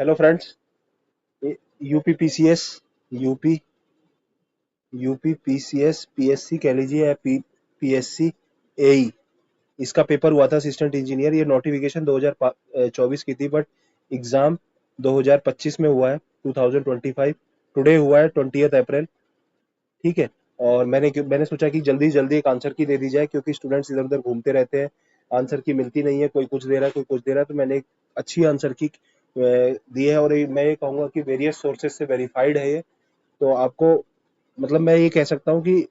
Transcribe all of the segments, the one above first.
Hello friends. UP PCS, UP UP PCS, PSC कह लीजिए या पीएससी एई, इसका पेपर हुआ था असिस्टेंट इंजीनियर। ये नोटिफिकेशन 2024 की थी, बट एग्जाम 2025 में हुआ है, 2025 टुडे हुआ है 20 अप्रैल। ठीक है। और मैंने सोचा कि जल्दी जल्दी एक आंसर की दे दी जाए, क्योंकि स्टूडेंट्स इधर उधर घूमते रहते हैं, आंसर की मिलती नहीं है, कोई कुछ दे रहा है कोई कुछ दे रहा है। तो मैंने एक अच्छी आंसर की दी है, और मैं ये कहूँगा कि वेरियस सोर्सेज से वेरीफाइड है ये। तो आपको, मतलब मैं ये कह सकता हूँ कि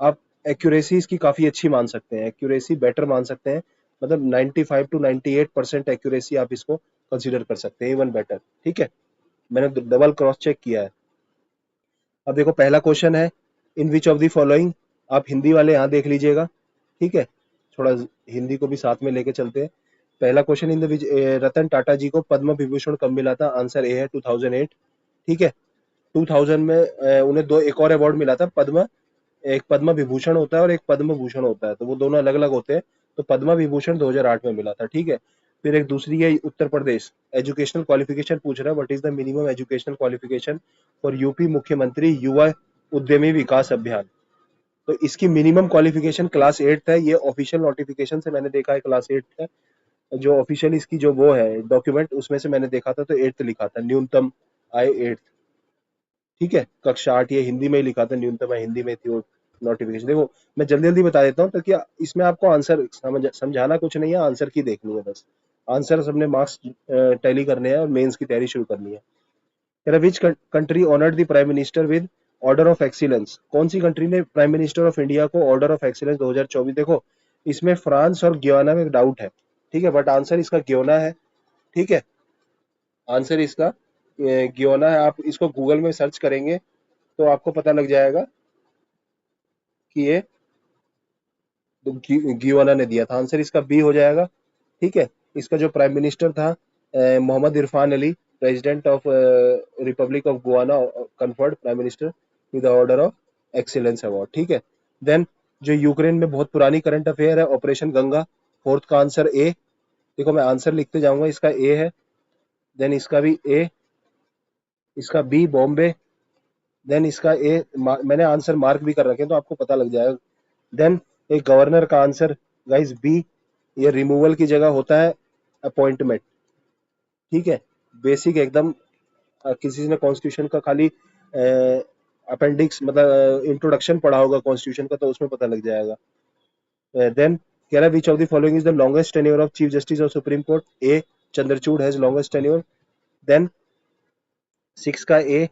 आप एक्यूरेसी इसकी काफ़ी अच्छी मान सकते हैं, एक्यूरेसी बेटर मान सकते हैं। मतलब 95 टू 98% एक्यूरेसी आप इसको कंसीडर कर सकते हैं, इवन बेटर। ठीक है। मैंने डबल क्रॉस चेक किया है। अब देखो, पहला क्वेश्चन है, in which of the following. आप हिंदी वाले यहाँ देख लीजिएगा। ठीक है। थोड़ा हिंदी को भी साथ में लेके चलते हैं। पहला question, in the which Ratan Tata जी को पद्म विभूषण कब मिला था? आंसर ए है 2008। ठीक है। 2000 में उन्हें दो एक और अवार्ड मिला था, पद्म। एक पद्म विभूषण होता है और एक पद्म भूषण होता है, तो वो दोनों अलग अलग होते हैं। तो पद्म विभूषण 2008 में मिला था। ठीक है। फिर एक दूसरी है, उत्तर प्रदेश। एजुकेशनल क्वालिफिकेशन पूछ रहा है, what is the minimum educational qualification for UP मुख्यमंत्री युवा उद्यमी विकास अभियान? तो इसकी मिनिमम क्वालिफिकेशन क्लास 8 है। ये ऑफिशियल नोटिफिकेशन से मैंने देखा है क्लास 8 है। जो ऑफिशियल इसकी जो वो है डॉक्यूमेंट, उसमें से मैंने देखा था तो 8th लिखा था, न्यूनतम आय 8th। ठीक है। कक्षा 8 ये हिंदी में ही लिखा था, न्यूनतम आय हिंदी में थी वो नोटिफिकेशन। देखो, मैं जल्दी जल्दी बता देता हूँ ताकि इसमें आपको आंसर समझाना कुछ नहीं है, आंसर की देखनी है बस। आंसर सबने मार्क्स टैली करने हैं और मेंस की तैयारी शुरू करनी है। कह रहा, which country honoured the prime minister with order of excellence? कौन सी कंट्री ने प्राइम मिनिस्टर ऑफ इंडिया को ऑर्डर ऑफ एक्सीलेंस 2024? देखो, इसमें फ्रांस और गियाना में डाउट है। ठीक है, बट आंसर इसका गियोना है। ठीक है। आंसर इसका गियोना है। आप इसको गूगल में सर्च करेंगे तो आपको पता लग जाएगा कि ये गियोना ने दिया था। आंसर इसका बी हो जाएगा। ठीक है। इसका जो प्राइम मिनिस्टर था, Mohammad Irfan Ali, president of republic of Guyana, conferred prime minister with the order of excellence award. ठीक है। देन, जो यूक्रेन में बहुत पुरानी करंट अफेयर है, ऑपरेशन गंगा। फोर्थ का आंसर ए। देखो, मैं आंसर लिखते जाऊंगा, इसका ए है। देन इसका भी ए। इसका बी बॉम्बे। देन इसका ए, मैंने आंसर मार्क भी कर रखे हैं तो आपको पता लग जाएगा। देन एक गवर्नर का आंसर, गाइस, बी। ये रिमूवल की जगह होता है अपॉइंटमेंट। ठीक है। बेसिक एकदम। किसी ने कॉन्स्टिट्यूशन का खाली अपेंडिक्स, मतलब इंट्रोडक्शन पढ़ा होगा कॉन्स्टिट्यूशन का, तो उसमें पता लग जाएगा। देन कह रहा है, which of the following is the longest tenure of chief justice of supreme court? A, Chandrachud has longest tenure. Then 6 का ए।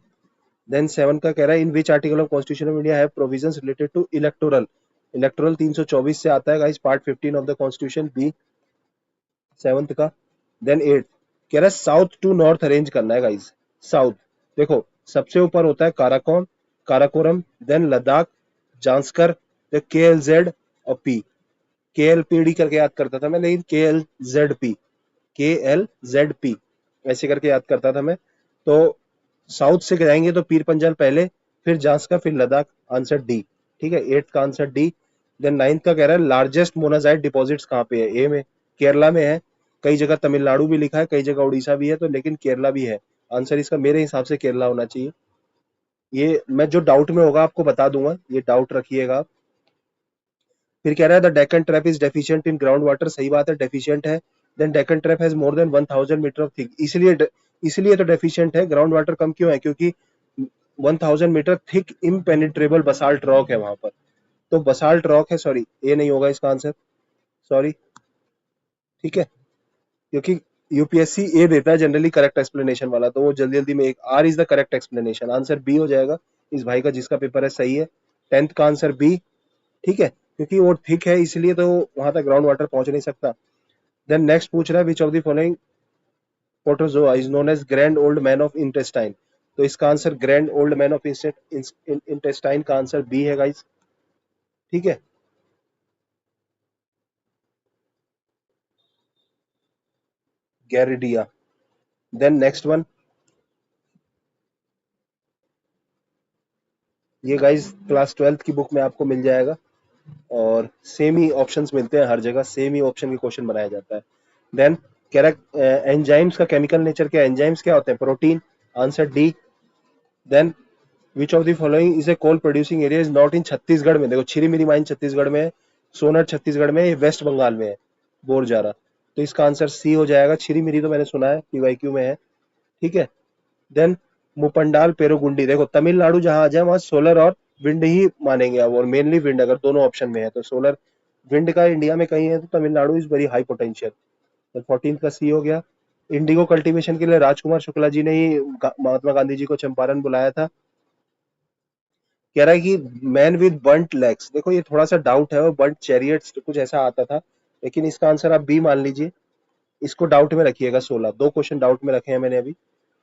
देन 7 का कह रहा है, in which article of constitution of India have provisions related to electoral? Electoral 324 से आता है guys, part 15 of the constitution, B 7th का। Then 8 कह रहा है, साउथ टू नॉर्थ अरेंज करना है गाइस। साउथ, देखो, सबसे ऊपर होता है काराकोन, काराकोरम, देन लद्दाख, जांस्कर, के एल जेड और पी। के एल पी डी करके याद करता था मैं, लेकिन के एल जेड पी, के एल जेड पी ऐसे करके याद करता था मैं। तो साउथ से जाएंगे तो पीर पंजाल पहले, फिर जांस्कर, फिर लद्दाख। Answer D. ठीक है। 8th का आंसर डी। देन 9th का कह रहा है, लार्जेस्ट मोनाजाइट डिपॉजिट्स कहाँ पे है? ए में, केरला में है। कई जगह तमिलनाडु भी लिखा है, कई जगह उड़ीसा भी है, तो लेकिन केरला भी है। आंसर इसका मेरे हिसाब से केरला होना चाहिए। ये मैं जो डाउट में होगा आपको बता दूंगा, ये डाउट रखिएगा आप। फिर कह रहा है, the Deccan trap is deficient in ground water. सही बात है, डेफिशिएंट है। Then Deccan trap has more than 1000 metre of thick, इसलिए तो डेफिशिएंट है। ग्राउंड वाटर कम क्यों है? क्योंकि 1000 metre thick impenetrable basalt rock है वहां पर। तो बसाल्ट रॉक है, सॉरी, ए नहीं होगा इसका आंसर, सॉरी। ठीक है। क्योंकि यूपीएससी ए देता है जनरली करेक्ट एक्सप्लेनेशन वाला, तो वो जल्दी जल्दी में एक R is the correct explanation. Answer B हो जाएगा इस भाई का, जिसका पेपर है सही है। 10th का आंसर बी। ठीक है। क्योंकि वो थिक है इसलिए तो वहां तक ग्राउंड वाटर पहुंच नहीं सकता। देन नेक्स्ट पूछ रहा है, which of the following protozoa is known as grand old man of intestine? तो इसका answer grand old man of intestine का आंसर बी है गाइस। ठीक है। गैरिडिया। देन नेक्स्ट वन, ये गाइस क्लास 12th की बुक में आपको मिल जाएगा, और सेम ही ऑप्शंस मिलते हैं हर जगह, सेम ही ऑप्शन के क्वेश्चन बनाया जाता है। देन कह रहा है एंजाइम्स का केमिकल नेचर क्या है, एंजाइम्स क्या होते हैं, protein, answer D. Then which of the following is a coal producing area is not in Chhattisgarh में, देखो छिरीमिरी माइन छत्तीसगढ़ में है, सोनर छत्तीसगढ़ में है, ये वेस्ट बंगाल में है, बोरजारा। तो इसका आंसर सी हो जाएगा, छिरीमिरी तो मैंने सुना है पीवाईक्यू में है, ठीक है। देन मुपंडाल पेरुगुंडी, देखो तमिलनाडु जहां आ जाए वहां सोलर और विंड ही मानेंगे अब, और मेनली विंड, अगर दोनों ऑप्शन में है तो सोलर विंड का इंडिया में कहीं है तो Tamil Nadu is very high potential. तो 14 का सी हो गया। इंडिगो कल्टीवेशन के लिए राजकुमार शुक्ला जी ने ही महात्मा गांधी जी को चंपारण बुलाया था। कह रहा है कि मैन विद बंट लेग्स, देखो ये थोड़ा सा डाउट है, वो बंट चैरियट्स कुछ ऐसा आता था, लेकिन इसका आंसर आप बी मान लीजिए। इसको डाउट में रखिएगा, 16 दो क्वेश्चन डाउट में रखे हैं मैंने अभी,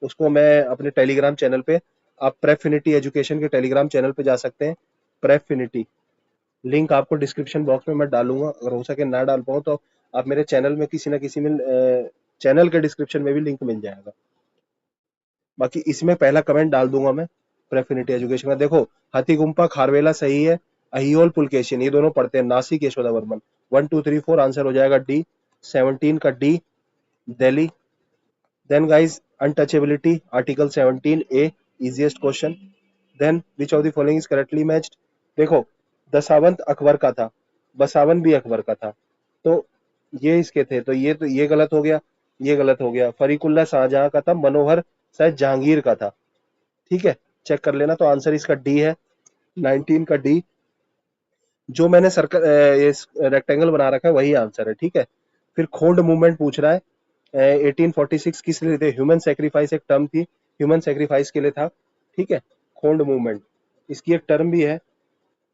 उसको मैं अपने टेलीग्राम चैनल पे, आप प्रेफिनिटी एजुकेशन के टेलीग्राम चैनल पे जा सकते हैं, प्रेफिनिटी, लिंक आपको डिस्क्रिप्शन बॉक्स में मैं डालूंगा, अगर हो सके ना डाल पाऊँ तो आप मेरे चैनल में किसी ना किसी में चैनल के डिस्क्रिप्शन में भी लिंक मिल जाएगा, बाकी इसमें पहला कमेंट डाल दूंगा मैं प्रेफिनिटी एजुकेशन का। देखो हाथीगुम्पा खारवेला सही है, अहियोल पुलकेशिन ये दोनों पढ़ते हैं, नासिक यशोदा वर्मन। 1 2 3 4 आंसर हो जाएगा डी, 17 का D, Delhi. Then guys untouchability article 17 A, easiest question. Then which of the following is correctly matched, देखो दसावंत अकबर का था, बसावन भी अकबर का था, तो ये इसके थे, तो ये गलत हो गया, ये गलत हो गया। फरीकुल्ला शाहजहां का था, मनोहर शायद जहांगीर का था, ठीक है, चेक कर लेना। तो आंसर इसका डी है, 19 का डी। जो मैंने सर्कल ये रेक्टेंगल बना रखा है वही आंसर है, ठीक है। फिर खोंड मूवमेंट पूछ रहा है, 1846 किस लिए थे, ह्यूमन सेक्रीफाइस एक टर्म थी, ह्यूमन सेक्रीफाइस के लिए था, ठीक है। खोंड मूवमेंट इसकी एक टर्म भी है,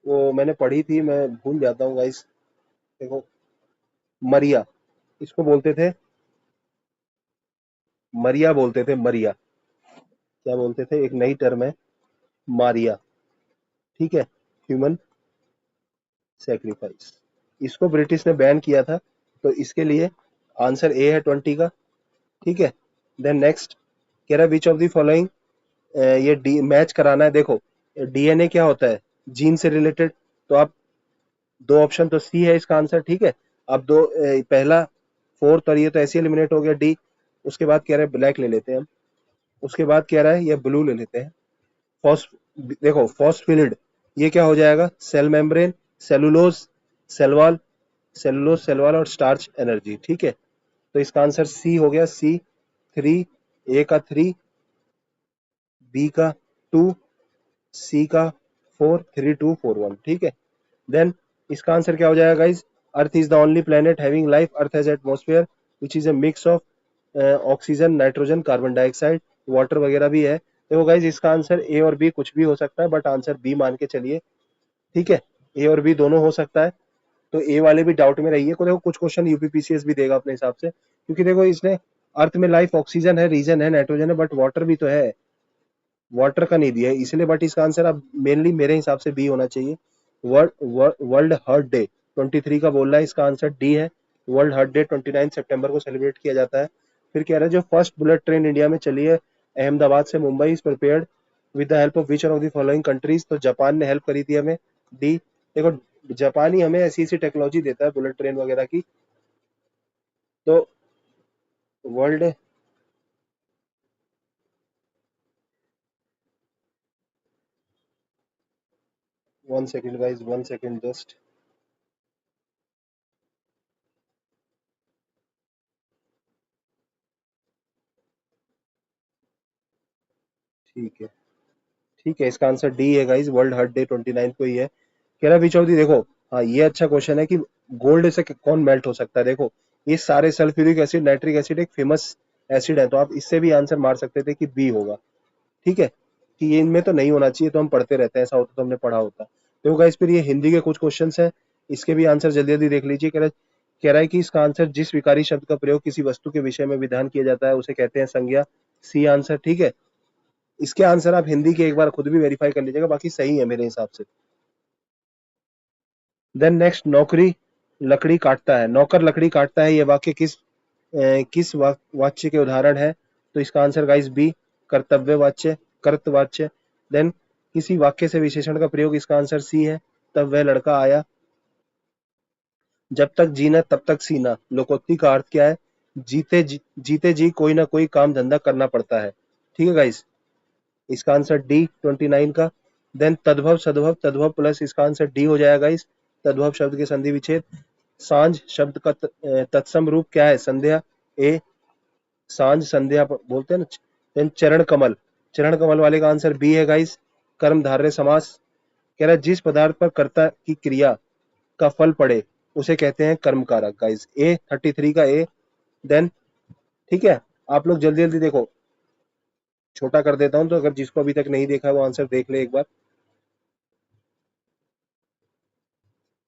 वो मैंने पढ़ी थी, मैं भूल जाता हूँ गाइस, देखो मरिया, इसको बोलते थे, मरिया बोलते थे, मरिया, क्या बोलते थे, एक नई टर्म है मारिया, ठीक है, ह्यूमन सेक्रीफाइस, इसको ब्रिटिश ने बैन किया था, तो इसके लिए आंसर ए है 20 का, ठीक है। देन नेक्स्ट कह रहा है विच ऑफ द फॉलोइंग, ये डी मैच कराना है, देखो डीएनए क्या होता है, जीन से रिलेटेड, तो आप दो ऑप्शन तो सी है इसका आंसर, ठीक है। अब दो पहला फोर्थ और ये तो ऐसे एलिमिनेट हो गया डी, उसके बाद कह रहे हैं ब्लैक ले लेते हैं हम, उसके बाद कह रहा है ये ब्लू ले लेते हैं, फॉस देखो फॉस्फिलिड, ये क्या हो जाएगा, cell membrane, cellulose, cell wall, cellulose cell wall और स्टार्च एनर्जी, ठीक है। तो इसका आंसर सी हो गया, सी 3, ए का 3, बी का 2, सी का 4, 3 2 4 1, ठीक है। देन इसका आंसर क्या हो जाएगा guys, earth is the only planet having life, earth has atmosphere which is a mix of oxygen, nitrogen, carbon dioxide, water वगैरह भी है। देखो गाइज इसका आंसर ए और बी कुछ भी हो सकता है, बट आंसर बी मान के चलिए, ठीक है, ए और बी दोनों हो सकता है, तो ए वाले भी डाउट में रहिए, को देखो कुछ क्वेश्चन यूपीपीसीएस भी देगा अपने हिसाब से, क्योंकि देखो इसने अर्थ में लाइफ ऑक्सीजन है, रीजन है, नाइट्रोजन है, बट वाटर भी तो है, वाटर का नहीं दिया है इसलिए, बट इसका आंसर अब मेनली मेरे हिसाब से बी होना चाहिए। वर्ल्ड हर्ट डे 23 का बोल रहा है, इसका आंसर डी है, वर्ल्ड हर्ट डे 29 सितंबर को सेलिब्रेट किया जाता है। फिर कह रहा है जो फर्स्ट बुलेट ट्रेन इंडिया में चली है अहमदाबाद से Mumbai is prepared with the help of which of the following countries, तो जापान ने हेल्प करी थी हमें, डी। देखो जापान ही हमें ऐसी ऐसी टेक्नोलॉजी देता है बुलेट ट्रेन वगैरह की, तो world, 1 second guys, 1 second just, ठीक है, ठीक है, इसका आंसर डी है गाइज, वर्ल्ड हर्ट डे 29 को ही है। कह रहा विच ऑफ दी, देखो हाँ ये अच्छा क्वेश्चन है कि गोल्ड से कौन मेल्ट हो सकता है, देखो ये सारे सल्फ्यूरिक एसिड, नाइट्रिक एसिड एक फेमस एसिड है, तो आप इससे भी आंसर मार सकते थे कि बी होगा, ठीक है, कि ये इनमें तो नहीं होना चाहिए, तो हम पढ़ते रहते हैं, ऐसा होता तो हमने पढ़ा होता। देखो गाइस फिर ये हिंदी के कुछ क्वेश्चन है, इसके भी आंसर जल्दी जल्दी देख लीजिए। कह रहा है कि इसका आंसर जिस विकारी शब्द का प्रयोग किसी वस्तु के विषय में विधान किया जाता है उसे कहते हैं संज्ञा, सी आंसर, ठीक है। इसके आंसर आप हिंदी के एक बार खुद भी वेरीफाई कर लीजिएगा, बाकी सही है मेरे हिसाब से। देन नेक्स्ट, नौकरी लकड़ी काटता है, नौकर लकड़ी काटता है, ये वाक्य किस वाच्य के उदाहरण है, तो इसका आंसर गाइस बी, कर्तव्य वाच्य, कर्तवाच्य। देन किसी वाक्य से विशेषण का प्रयोग, इसका आंसर सी है, तब वह लड़का आया। जब तक जीना तब तक सीना, लोकोक्ति का अर्थ क्या है, जीते जी कोई ना कोई काम धंधा करना पड़ता है। ठीक है गाइस, इसका आंसर डी 29 का। देन तद्भव सद्भव, तद्भव प्लस इसका आंसर डी हो जाएगा गाइस। तद्भव शब्द के संधि विच्छेद। सांझ शब्द का तत्सम रूप क्या है? संध्या। ए, सांझ संध्या बोलते हैं ना। देन चरण कमल, चरण कमल वाले का आंसर बी है गाइस। कर्मधारय समास। कह रहा है जिस पदार्थ पर कर्ता की क्रिया का फल पड़े उसे कहते हैं कर्म कारक गाइस। ए 33 का ए। देन ठीक है, आप लोग जल्दी जल्दी देखो, छोटा कर देता हूं तो अगर जिसको अभी तक नहीं देखा वो आंसर देख ले एक बार।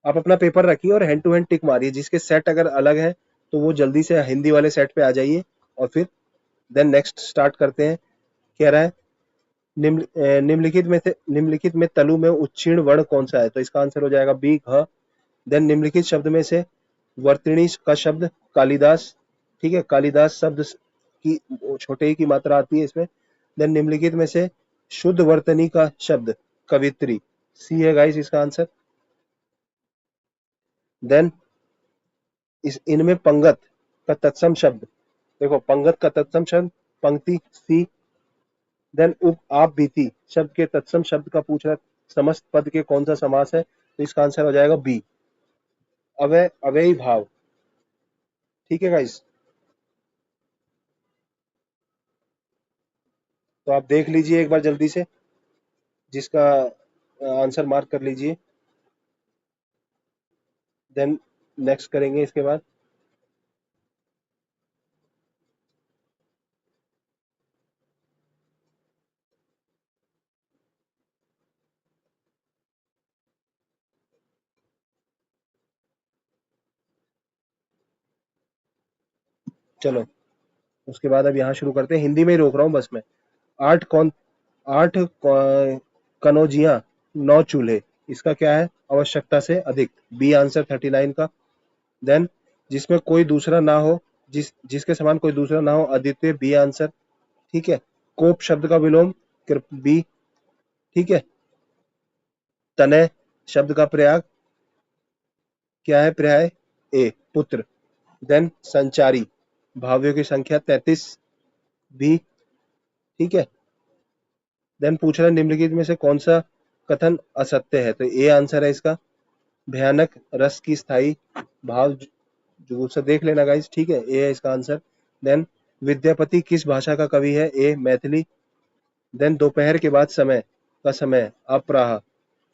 आप अपना पेपर रखिए और हैंड टू हैंड टिक मारिए, जिसके सेट अगर अलग है तो वो जल्दी से हिंदी वाले सेट पे आ जाइए और फिर देन नेक्स्ट स्टार्ट करते हैं। कह रहा है निम्नलिखित में तलु में उच्चीर्ण वर्ण कौन सा है? तो इसका आंसर हो जाएगा बी घ। देन निम्नलिखित शब्द में से वर्तनी का शब्द कालिदास। ठीक है, कालिदास शब्द की छोटे ही की मात्रा आती है इसमें। देन निम्नलिखित में से शुद्ध वर्तनी का शब्द कवित्री। सी है गाइस इसका आंसर। देन इस इनमें पंगत का तत्सम शब्द, देखो पंगत का तत्सम शब्द पंक्ति। सी। देन उप आप बीती शब्द के तत्सम शब्द का पूछ रहा है, समस्त पद के कौन सा समास है? तो इसका आंसर हो जाएगा बी, अव्ययी भाव। ठीक है गाइस, तो आप देख लीजिए एक बार जल्दी से, जिसका आंसर मार्क कर लीजिए। देन नेक्स्ट करेंगे इसके बाद। चलो उसके बाद अब यहाँ शुरू करते हैं, हिंदी में ही रोक रहा हूँ बस मैं। आठ कौन आठ कनौजियां, 9 चूल्हे, इसका क्या है? आवश्यकता से अधिक। बी आंसर 39 का। देन जिसमें कोई दूसरा ना हो, जिसके समान कोई दूसरा ना हो, अद्वितीय। B answer. ठीक है, कोप शब्द का विलोम बी। ठीक है, तनय शब्द का प्रयोग क्या है? पर्याय ए पुत्र। देन संचारी, भावियों की संख्या 33। बी। ठीक है, देन पूछ रहा है निम्नलिखित में से कौन सा कथन असत्य है? तो ए आंसर है इसका। भयानक रस की स्थाई भाव जुगुप्सा, देख लेना गाइस। ठीक है, ए है इसका आंसर। देन विद्यापति किस भाषा का कवि है? ए मैथिली। देन दोपहर के बाद समय का समय अपराह।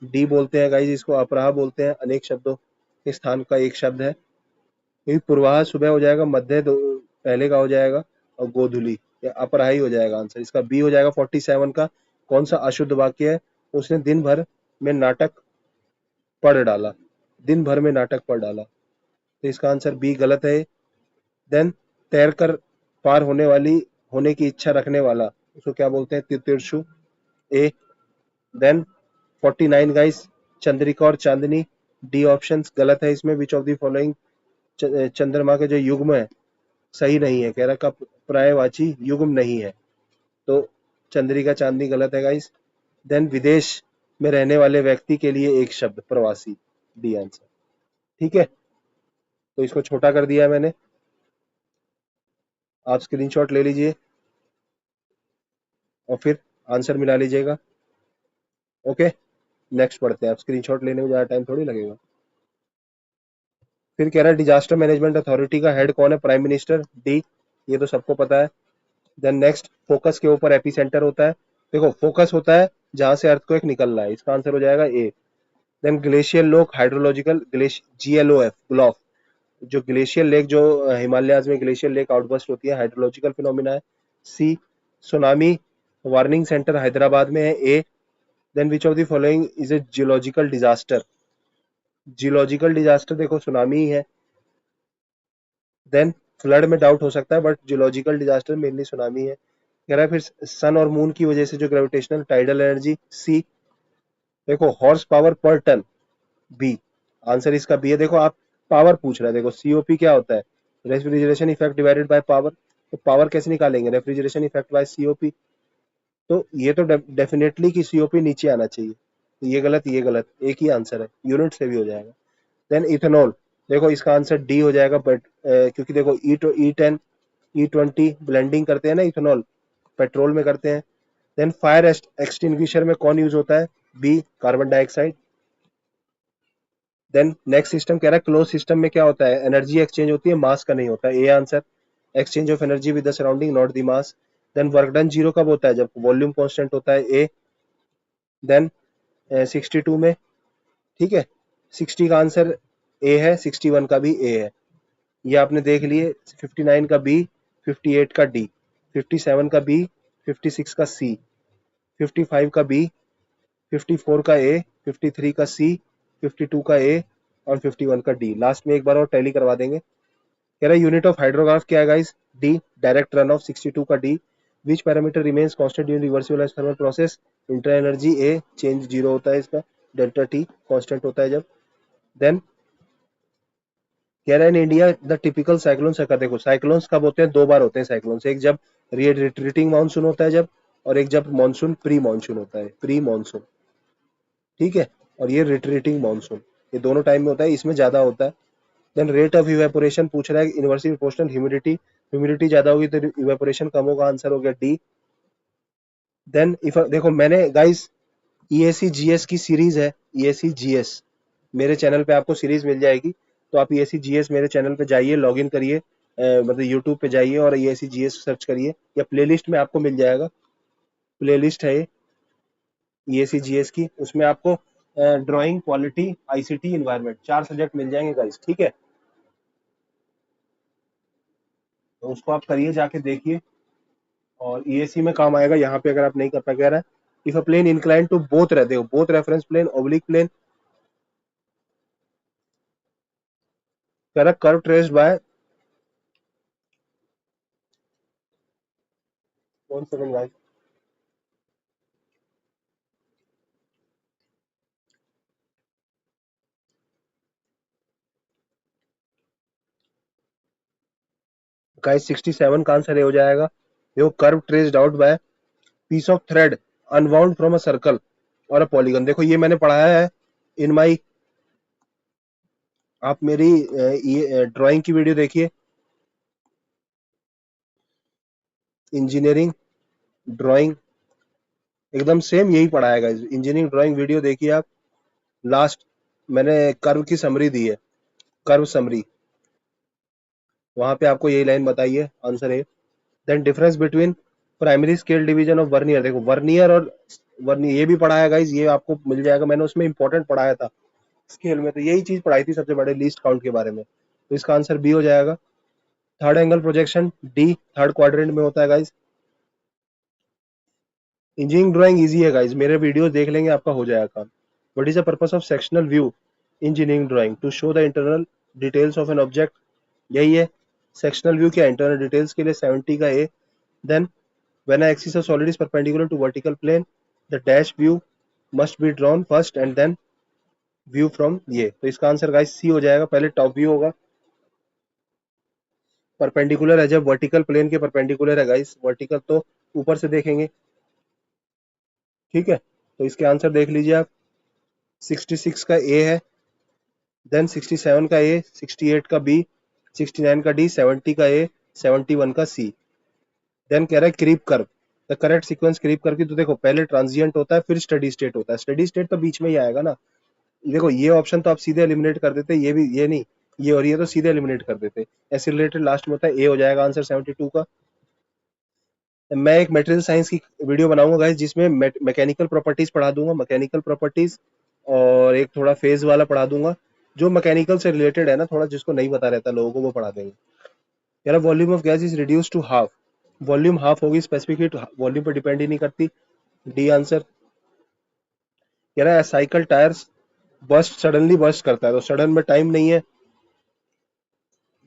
डी बोलते हैं गाइस इसको, अपराह बोलते हैं, अनेक शब्दों के स्थान का एक शब्द है। क्योंकि पूर्वाह सुबह हो जाएगा, पहले का हो जाएगा, और गोधूली या अपराह ही हो जाएगा आंसर। इसका बी हो जाएगा 47 का। कौन सा अशुद्ध वाक्य है? उसने दिन भर में नाटक पढ़ डाला, दिन भर में नाटक पढ़ डाला। तो इसका आंसर बी गलत है। देन तैरकर पार होने की इच्छा रखने वाला, उसको क्या बोलते हैं? तितीर्षु। ए। देन 49 गाइस, चंद्रिका और चांदनी। डी ऑप्शन गलत है इसमें। विच ऑफ द फॉलोइंग, चंद्रमा के जो युग्म है सही नहीं है, कह रहा का पर्यायवाची युग्म नहीं है, तो चंद्रिका चांदनी गलत है गाइस। देन विदेश में रहने वाले व्यक्ति के लिए एक शब्द प्रवासी। D answer. ठीक है, तो इसको छोटा कर दिया है मैंने, आप स्क्रीनशॉट ले लीजिए और फिर आंसर मिला लीजिएगा। ओके, नेक्स्ट पढ़ते हैं। आप स्क्रीनशॉट लेने में ज्यादा टाइम थोड़ी लगेगा। फिर कह रहा है डिजास्टर मैनेजमेंट अथॉरिटी का हेड कौन है? Prime minister. डी, ये तो सबको पता है। देन नेक्स्ट, फोकस के ऊपर एपी सेंटर होता है। देखो फोकस होता है जहां से अर्थक्वेक निकल रहा है, इसका आंसर हो जाएगा ए। देन ग्लेशियल लोक हाइड्रोलॉजिकल GLOF ग्लॉफ, जो ग्लेशियल लेक, जो हिमालयाज में ग्लेशियल लेक आउटबर्स्ट होती है, हाइड्रोलॉजिकल फिनोमिना है। C. Tsunami warning centre Hyderabad में है। A. Then which of the following is a geological disaster? Geological disaster देखो सुनामी ही है। देन फ्लड में डाउट हो सकता है, but geological disaster mainly tsunami है। कह रहा है फिर सन और मून की वजह से जो ग्रेविटेशनल टाइडल एनर्जी। सी। देखो हॉर्स पावर पर टन। बी आंसर इसका बी है। देखो आप पावर पूछ रहे हैं, देखो सीओपी क्या होता है? Refrigeration effect divided by power. तो पावर कैसे निकालेंगे? Refrigeration effect bye COP. तो ये तो डेफिनेटली कि सीओपी नीचे आना चाहिए, तो ये गलत, ये गलत, एक ही आंसर है, यूनिट से भी हो जाएगा। देन इथेनॉल, देखो इसका आंसर डी हो जाएगा, बट क्योंकि देखो E10 E20 ब्लेंडिंग करते हैं ना इथेनॉल, पेट्रोल में करते हैं। देन फायर एक्सटिंग्विशर में कौन यूज होता है? B, carbon dioxide. Then next system कह रहा है क्लोज सिस्टम में क्या होता है? एनर्जी एक्सचेंज होती है, मास का नहीं होता है। A answer, exchange of energy with the surrounding not the mass. Then work done zero कब होता है? जब वॉल्यूम कांस्टेंट होता है, ए। देन 62 में, ठीक है, 60 का आंसर ए है, 61 का भी ए है, ये आपने देख लिए। 59 का बी, 58 का डी, 57 का बी, 56 का सी, 55 का बी, 54 का ए, 53 का सी, 52 का ए और 51 का डी। लास्ट में एक बार और टैली करवा देंगे। कह रहा है यूनिट ऑफ हाइड्रोग्राफ क्या है guys? D, direct run of. 62 का D. Which parameter remains constant during reversible thermal process? Inter energy, A, change zero होता है इसका, डेल्टा टी कांस्टेंट होता है जब। देन कह रहा है in India the typical cyclone circle. देखो साइक्लोन्स कब होते हैं? दो बार होते हैं साइक्लोन्स, एक जब रिट्रीटिंग मानसून होता है जब, और एक जब मानसून प्री मानसून होता है, प्री मानसून, ठीक है, और ये रिट्रीटिंग मानसून, ये दोनों टाइम में होता है, इसमें ज्यादा होता है। देन रेट ऑफ इवेपोरेशन पूछ रहा है, इनवर्सली प्रोपोर्शनल ह्यूमिडिटी, ह्यूमिडिटी ज्यादा होगी तो इवेपोरेशन कम होगा, आंसर हो गया डी। देन इफ देखो मैंने गाइस ईएसी जीएस की सीरीज है, ईएसी जीएस मेरे चैनल पे आपको सीरीज मिल जाएगी, तो आप ईएसी जीएस मेरे चैनल पे जाइए, लॉग इन करिए, मतलब यूट्यूब पे जाइए और ईएसी जीएस सर्च करिए, या प्लेलिस्ट में आपको मिल जाएगा, प्लेलिस्ट है ईएसी जीएस की, उसमें आपको ड्राइंग, क्वालिटी, आईसीटी, इन्वायरमेंट, चार सब्जेक्ट मिल जाएंगे गाइस, ठीक है, तो उसको आप करिए, जाके देखिए और ईएसी में काम आएगा। यहाँ पे अगर आप नहीं कर पाए, कह रहा है if a plane incline to both रहते हो, both reference plane, oblique plane, कह रहा curve traced by, 1 second guys, guys 67 का आंसर ये हो जाएगा। देखो curve traced out by piece of thread unwound from a circle और अ पॉलीगन। देखो ये मैंने पढ़ाया है इन माई, आप मेरी ये ड्राइंग की वीडियो देखिए, इंजीनियरिंग ड्राइंग, एकदम सेम यही पढ़ाया है। इंजीनियरिंग ड्राइंग वीडियो देखिए आप, लास्ट मैंने कर्व की समरी दी है, कर्व समरी, वहां पे आपको यही लाइन बताई है, आंसर है। Then difference between primary scale division of vernier, देखो वर्नियर और वर्नियर ये भी पढ़ाया गाइस, ये आपको मिल जाएगा, मैंने उसमें इंपॉर्टेंट पढ़ाया था स्केल में, तो यही चीज पढ़ाई थी सबसे बड़े लीस्ट काउंट के बारे में, तो इसका आंसर बी हो जाएगा। Third angle projection D, third quadrant में होता है गाइस। इंजीनियरिंग ड्राइंग इजी है गाइस, मेरे वीडियो देख लेंगे आपका हो जाएगा काम। What is the purpose of sectional view engineering drawing? To show the internal details of an object, यही है सेक्शनल व्यू, क्या इंटरनल डिटेल्स के लिए, 70 का A. Then when an axis of solid is perpendicular to vertical plane, the dash view must be drawn first and then view from ये, तो इसका answer guys सी हो जाएगा, पहले टॉप व्यू होगा, परपेंडिकुलर है जब वर्टिकल प्लेन के परपेंडिकुलर है गाइस, वर्टिकल तो ऊपर से देखेंगे, ठीक है, तो इसके आंसर देख लीजिए आप, 66 का ए है, देन 67 का ए, 68 का बी, 69 का डी, 70 का ए, 71 का सी। देन कह रहा है creep curve, the correct sequence creep curve की, तो देखो पहले ट्रांजिएंट होता है फिर स्टडी स्टेट होता है, स्टडी स्टेट तो बीच में ही आएगा ना, देखो ये ऑप्शन तो आप सीधे एलिमिनेट कर देते, ये भी ये नहीं, ये और ये तो सीधे एलिमिनेट कर देते, ऐसे रिलेटेड लास्ट में होता है, ए हो जाएगा आंसर 72 का। मैं एक मटेरियल साइंस की वीडियो बनाऊंगा गाइस, जिसमें मैकेनिकल प्रॉपर्टीज पढ़ा दूंगा, मैकेनिकल प्रॉपर्टीज, और एक थोड़ा फेज वाला पढ़ा दूंगा, जो मैकेनिकल से रिलेटेड है ना, थोड़ा जिसको नहीं पता रहता लोगों को, वो पढ़ा देंगे। यार volume of gas is reduce to half, volume half होगी, स्पेसिफिक हीट वॉल्यूम पर डिपेंड ही नहीं करती, डी आंसर। कह रहा है cycle tyres burst suddenly burst करता है, तो सडन में टाइम नहीं है,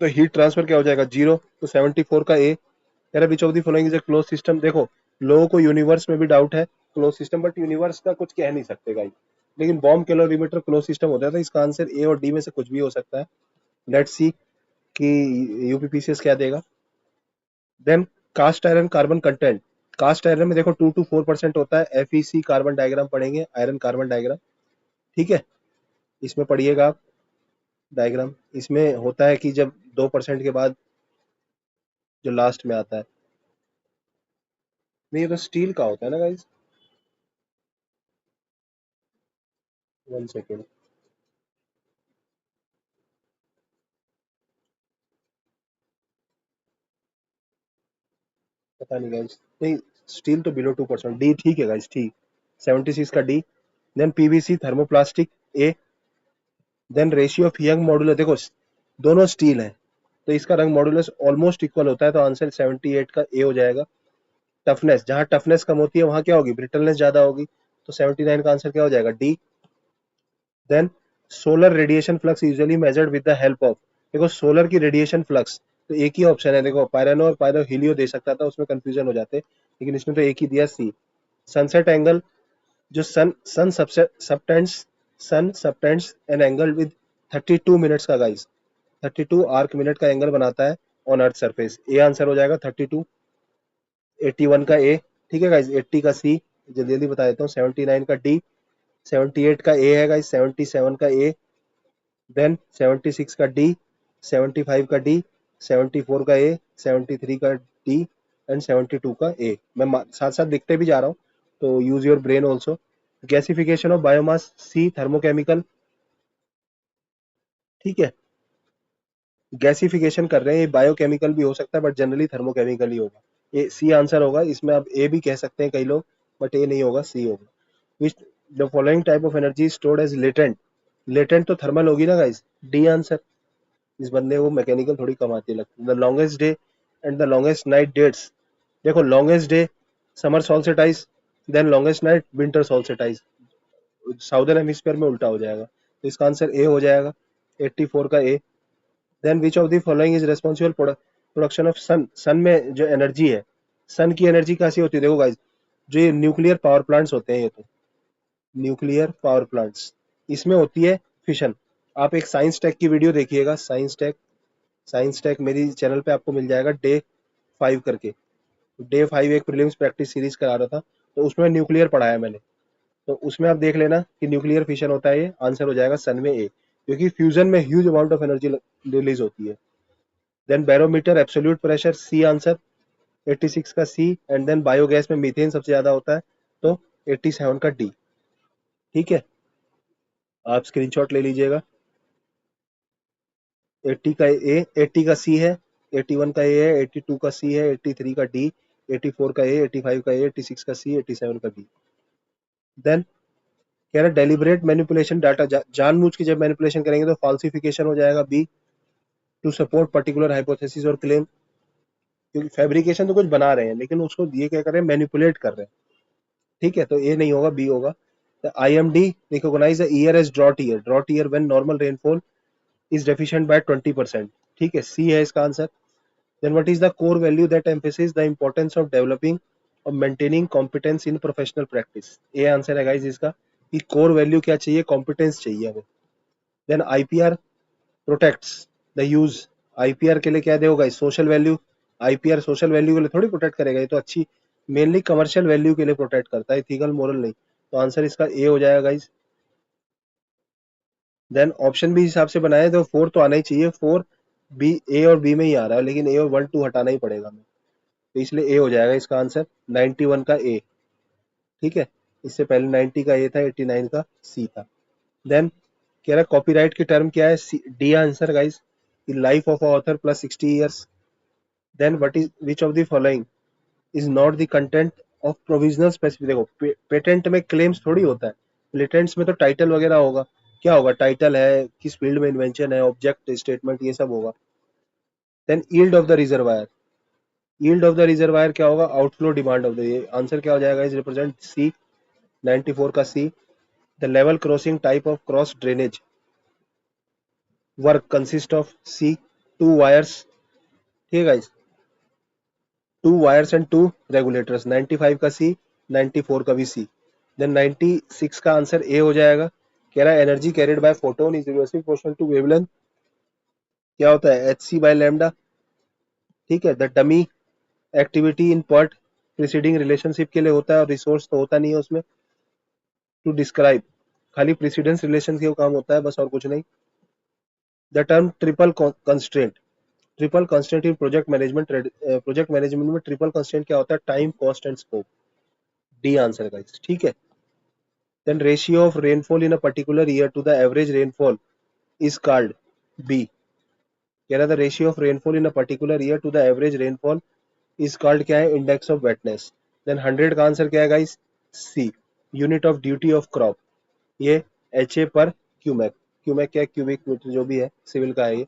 तो हीट ट्रांसफर क्या हो जाएगा? जीरो, तो 74 का ए। कह रहा which of the following is a close system, देखो लोगों को यूनिवर्स में भी डाउट है क्लोज सिस्टम, बट यूनिवर्स का कुछ कह नहीं सकते गाइस, लेकिन बॉम्ब कैलोरीमीटर क्लोज सिस्टम होता है, तो इसका आंसर ए और डी में से कुछ भी हो सकता है। लेट्स सी कि यूपीपीसीएस क्या देगा। Then cast iron carbon content, cast iron में देखो 2 to 4% होता है, एफईसी कार्बन डायग्राम पढ़ेंगे, आयरन कार्बन डायग्राम, ठीक है, इसमें पढ़िएगा आप। डायग्राम इसमें होता है कि जब 2% के बाद जो लास्ट में आता है, नहीं ये तो स्टील का होता है ना गाइस। 1 सेकेंड। पता नहीं गाइस, नहीं स्टील तो बिलो 2%, डी ठीक है गाइस, ठीक। 76 का D. Then PVC thermoplastic A. Then ratio of Young modular, देखो दोनों स्टील है तो इसका रंग मॉड्यूलस ऑलमोस्ट इक्वल होता है, तो आंसर 78 का ए हो जाएगा। टफनेस, जहां टफनेस कम होती है वहां क्या होगी, ब्रिटलनेस ज्यादा होगी, तो 79 का आंसर क्या हो जाएगा, D. Then solar radiation flux usually measured with the help of, देखो सोलर की रेडिएशन फ्लक्स, तो एक ही ऑप्शन है, देखो पायरानो और पायरो हीलियो दे सकता था, उसमें कंफ्यूजन हो जाते, लेकिन इसने तो एक ही दिया, सी। सनसेट एंगल, जो sun subtends an angle with 32 minutes का गाइस, 32 आर्क मिनट का एंगल बनाता है on earth surface, A answer हो जाएगा 32। 81 का ए, ठीक है गाइस, 80 का सी, जल्दी जल्दी बता देता हूँ, 79 का डी, 78 का ए है गाइस, 77 का ए, देन 76 का डी, 75 का डी, 74 का ए, 73 का डी एंड 72 का ए। मैं साथ साथ लिखते भी जा रहा हूँ, तो use your brain also. Gasification of biomass, C thermochemical, ठीक है, गैसिफिकेशन कर रहे हैं, ये बायोकेमिकल भी हो सकता है बट जनरली थर्मोकेमिकल ही होगा, ए सी आंसर होगा इसमें, आप ए भी कह सकते हैं कई लोग, बट ए नहीं होगा, सी होगा। Which the following type of energy stored as latent, latent तो थर्मल होगी ना गाइस, डी आंसर। इस बंदे को मैकेनिकल थोड़ी कम आती है लगती है। The longest day and the longest night dates, देखो longest day summer solstice, then longest night winter solstice, southern hemisphere में उल्टा हो जाएगा, तो इसका आंसर ए हो जाएगा, 84 का A. Then which of the following is responsible production of sun, sun में जो एनर्जी है, सन की एनर्जी कैसी होती है, देखो गाइस, जो ये न्यूक्लियर पावर प्लांट्स होते हैं, ये तो न्यूक्लियर पावर प्लांट्स, इसमें होती है फिशन। आप एक साइंस टेक की वीडियो देखिएगा, साइंस टेक, साइंस टेक मेरी चैनल पे आपको मिल जाएगा, डे 5 करके, डे 5 एक प्रीलिम्स प्रैक्टिस सीरीज करा रहा था, तो उसमें न्यूक्लियर पढ़ाया मैंने, तो उसमें आप देख लेना कि न्यूक्लियर फिशन होता है, ये आंसर हो जाएगा सन में ए, क्योंकि फ्यूजन में huge amount of energy release होती है। Then barometer absolute pressure, C answer, 86 का सी, एंड देन बायोगैस में मीथेन सबसे ज्यादा होता है, तो 87 का डी, ठीक है, आप स्क्रीनशॉट ले लीजिएगा। 80 का ए, 80 का सी है, 81 का ए है, 82 का सी है, 83 का डी, 84 का ए, 85 का ए, 86 का सी, 87 का बी। देन कह रहा डेलिबरेट मैनिपुलेशन डाटा, जानबूझ के जब मैनिपुलेशन करेंगे तो फॉल्सिफिकेशन हो जाएगा, B. To support particular hypothesis और क्लेम, क्योंकि फैब्रिकेशन तो कुछ बना रहे हैं लेकिन उसको ये क्या कर रहे हैं, मैनिपुलेट कर रहे हैं, ठीक है, तो ए नहीं होगा, बी होगा। IMD recognize the year as drought year, drought year when normal rainfall is deficient by 20%, ठीक है, सी है इसका answer. Then what is the core value that emphasis the importance of developing और maintaining competence in professional practice, A answer है guys इसका, कि core value क्या चाहिए, कॉम्पिटेंस चाहिए हमें। Then IPR protects the use, IPR के लिए क्या देगा guys, social value, IPR social value के लिए थोड़ी प्रोटेक्ट करेगा, ये तो अच्छी मेनली कमर्शियल वैल्यू के लिए प्रोटेक्ट करता है, इथिकल मोरल नहीं, तो आंसर इसका ए हो जाएगा गाइस। देन ऑप्शन भी हिसाब से बनाए तो 4 तो आना ही चाहिए, 4 बी, ए और बी में ही आ रहा है, लेकिन ए और 1 2 हटाना ही पड़ेगा हमें, तो इसलिए ए हो जाएगा इसका आंसर, 91 का ए, ठीक है, इससे पहले 90 का ए था, 89 का सी था। देन कह रहा है कॉपीराइट की टर्म क्या है, D answer guys, life of author plus 60 years। Then what is which of the following is not the content of provisional specific, देखो पेटेंट में क्लेम्स थोड़ी होता है, पेटेंट्स में तो टाइटल वगैरह होगा, क्या होगा, टाइटल है, किस फील्ड में इन्वेंशन है, ऑब्जेक्ट स्टेटमेंट, ये सब होगा। Then yield of the reservoir, yield of the reservoir क्या होगा, outflow demand of the, answer क्या हो जाएगा, इज रिप्रेजेंट सी, 94 का C. The level crossing type of cross drainage work consist of, C, two weirs, ठीक है guys, two weirs and two regulators, 95 का सी, 94 का भी सी। देन 96 का आंसर ए हो जाएगा, कह रहा है energy carried by photon is inversely proportional to wavelength, क्या होता है, एच सी बाय लैम्डा, ठीक है। The dummy activity in PERT preceding relationship के लिए होता है, और रिसोर्स तो होता नहीं है उसमें। टू डिस्क्राइब, खाली प्रीसीडेंस रिलेशन के काम होता है बस, और कुछ नहीं। The term triple constraint in project management में ट्रिपल कंस्ट्रेंट क्या होता है? Time, cost and scope. D answer guys, ठीक है। Then ratio of rainfall in a particular year to the average rainfall is called. B. कह रहा था ratio of rainfall in a particular year to the average rainfall is called क्या है? Index of वेटनेस। Then 100 का answer क्या है guys? C, unit of duty of crop. ये H A पर क्यूमेक। क्यूमेक क्या है? क्यूबिक मीटर जो भी है, सिविल का है ये।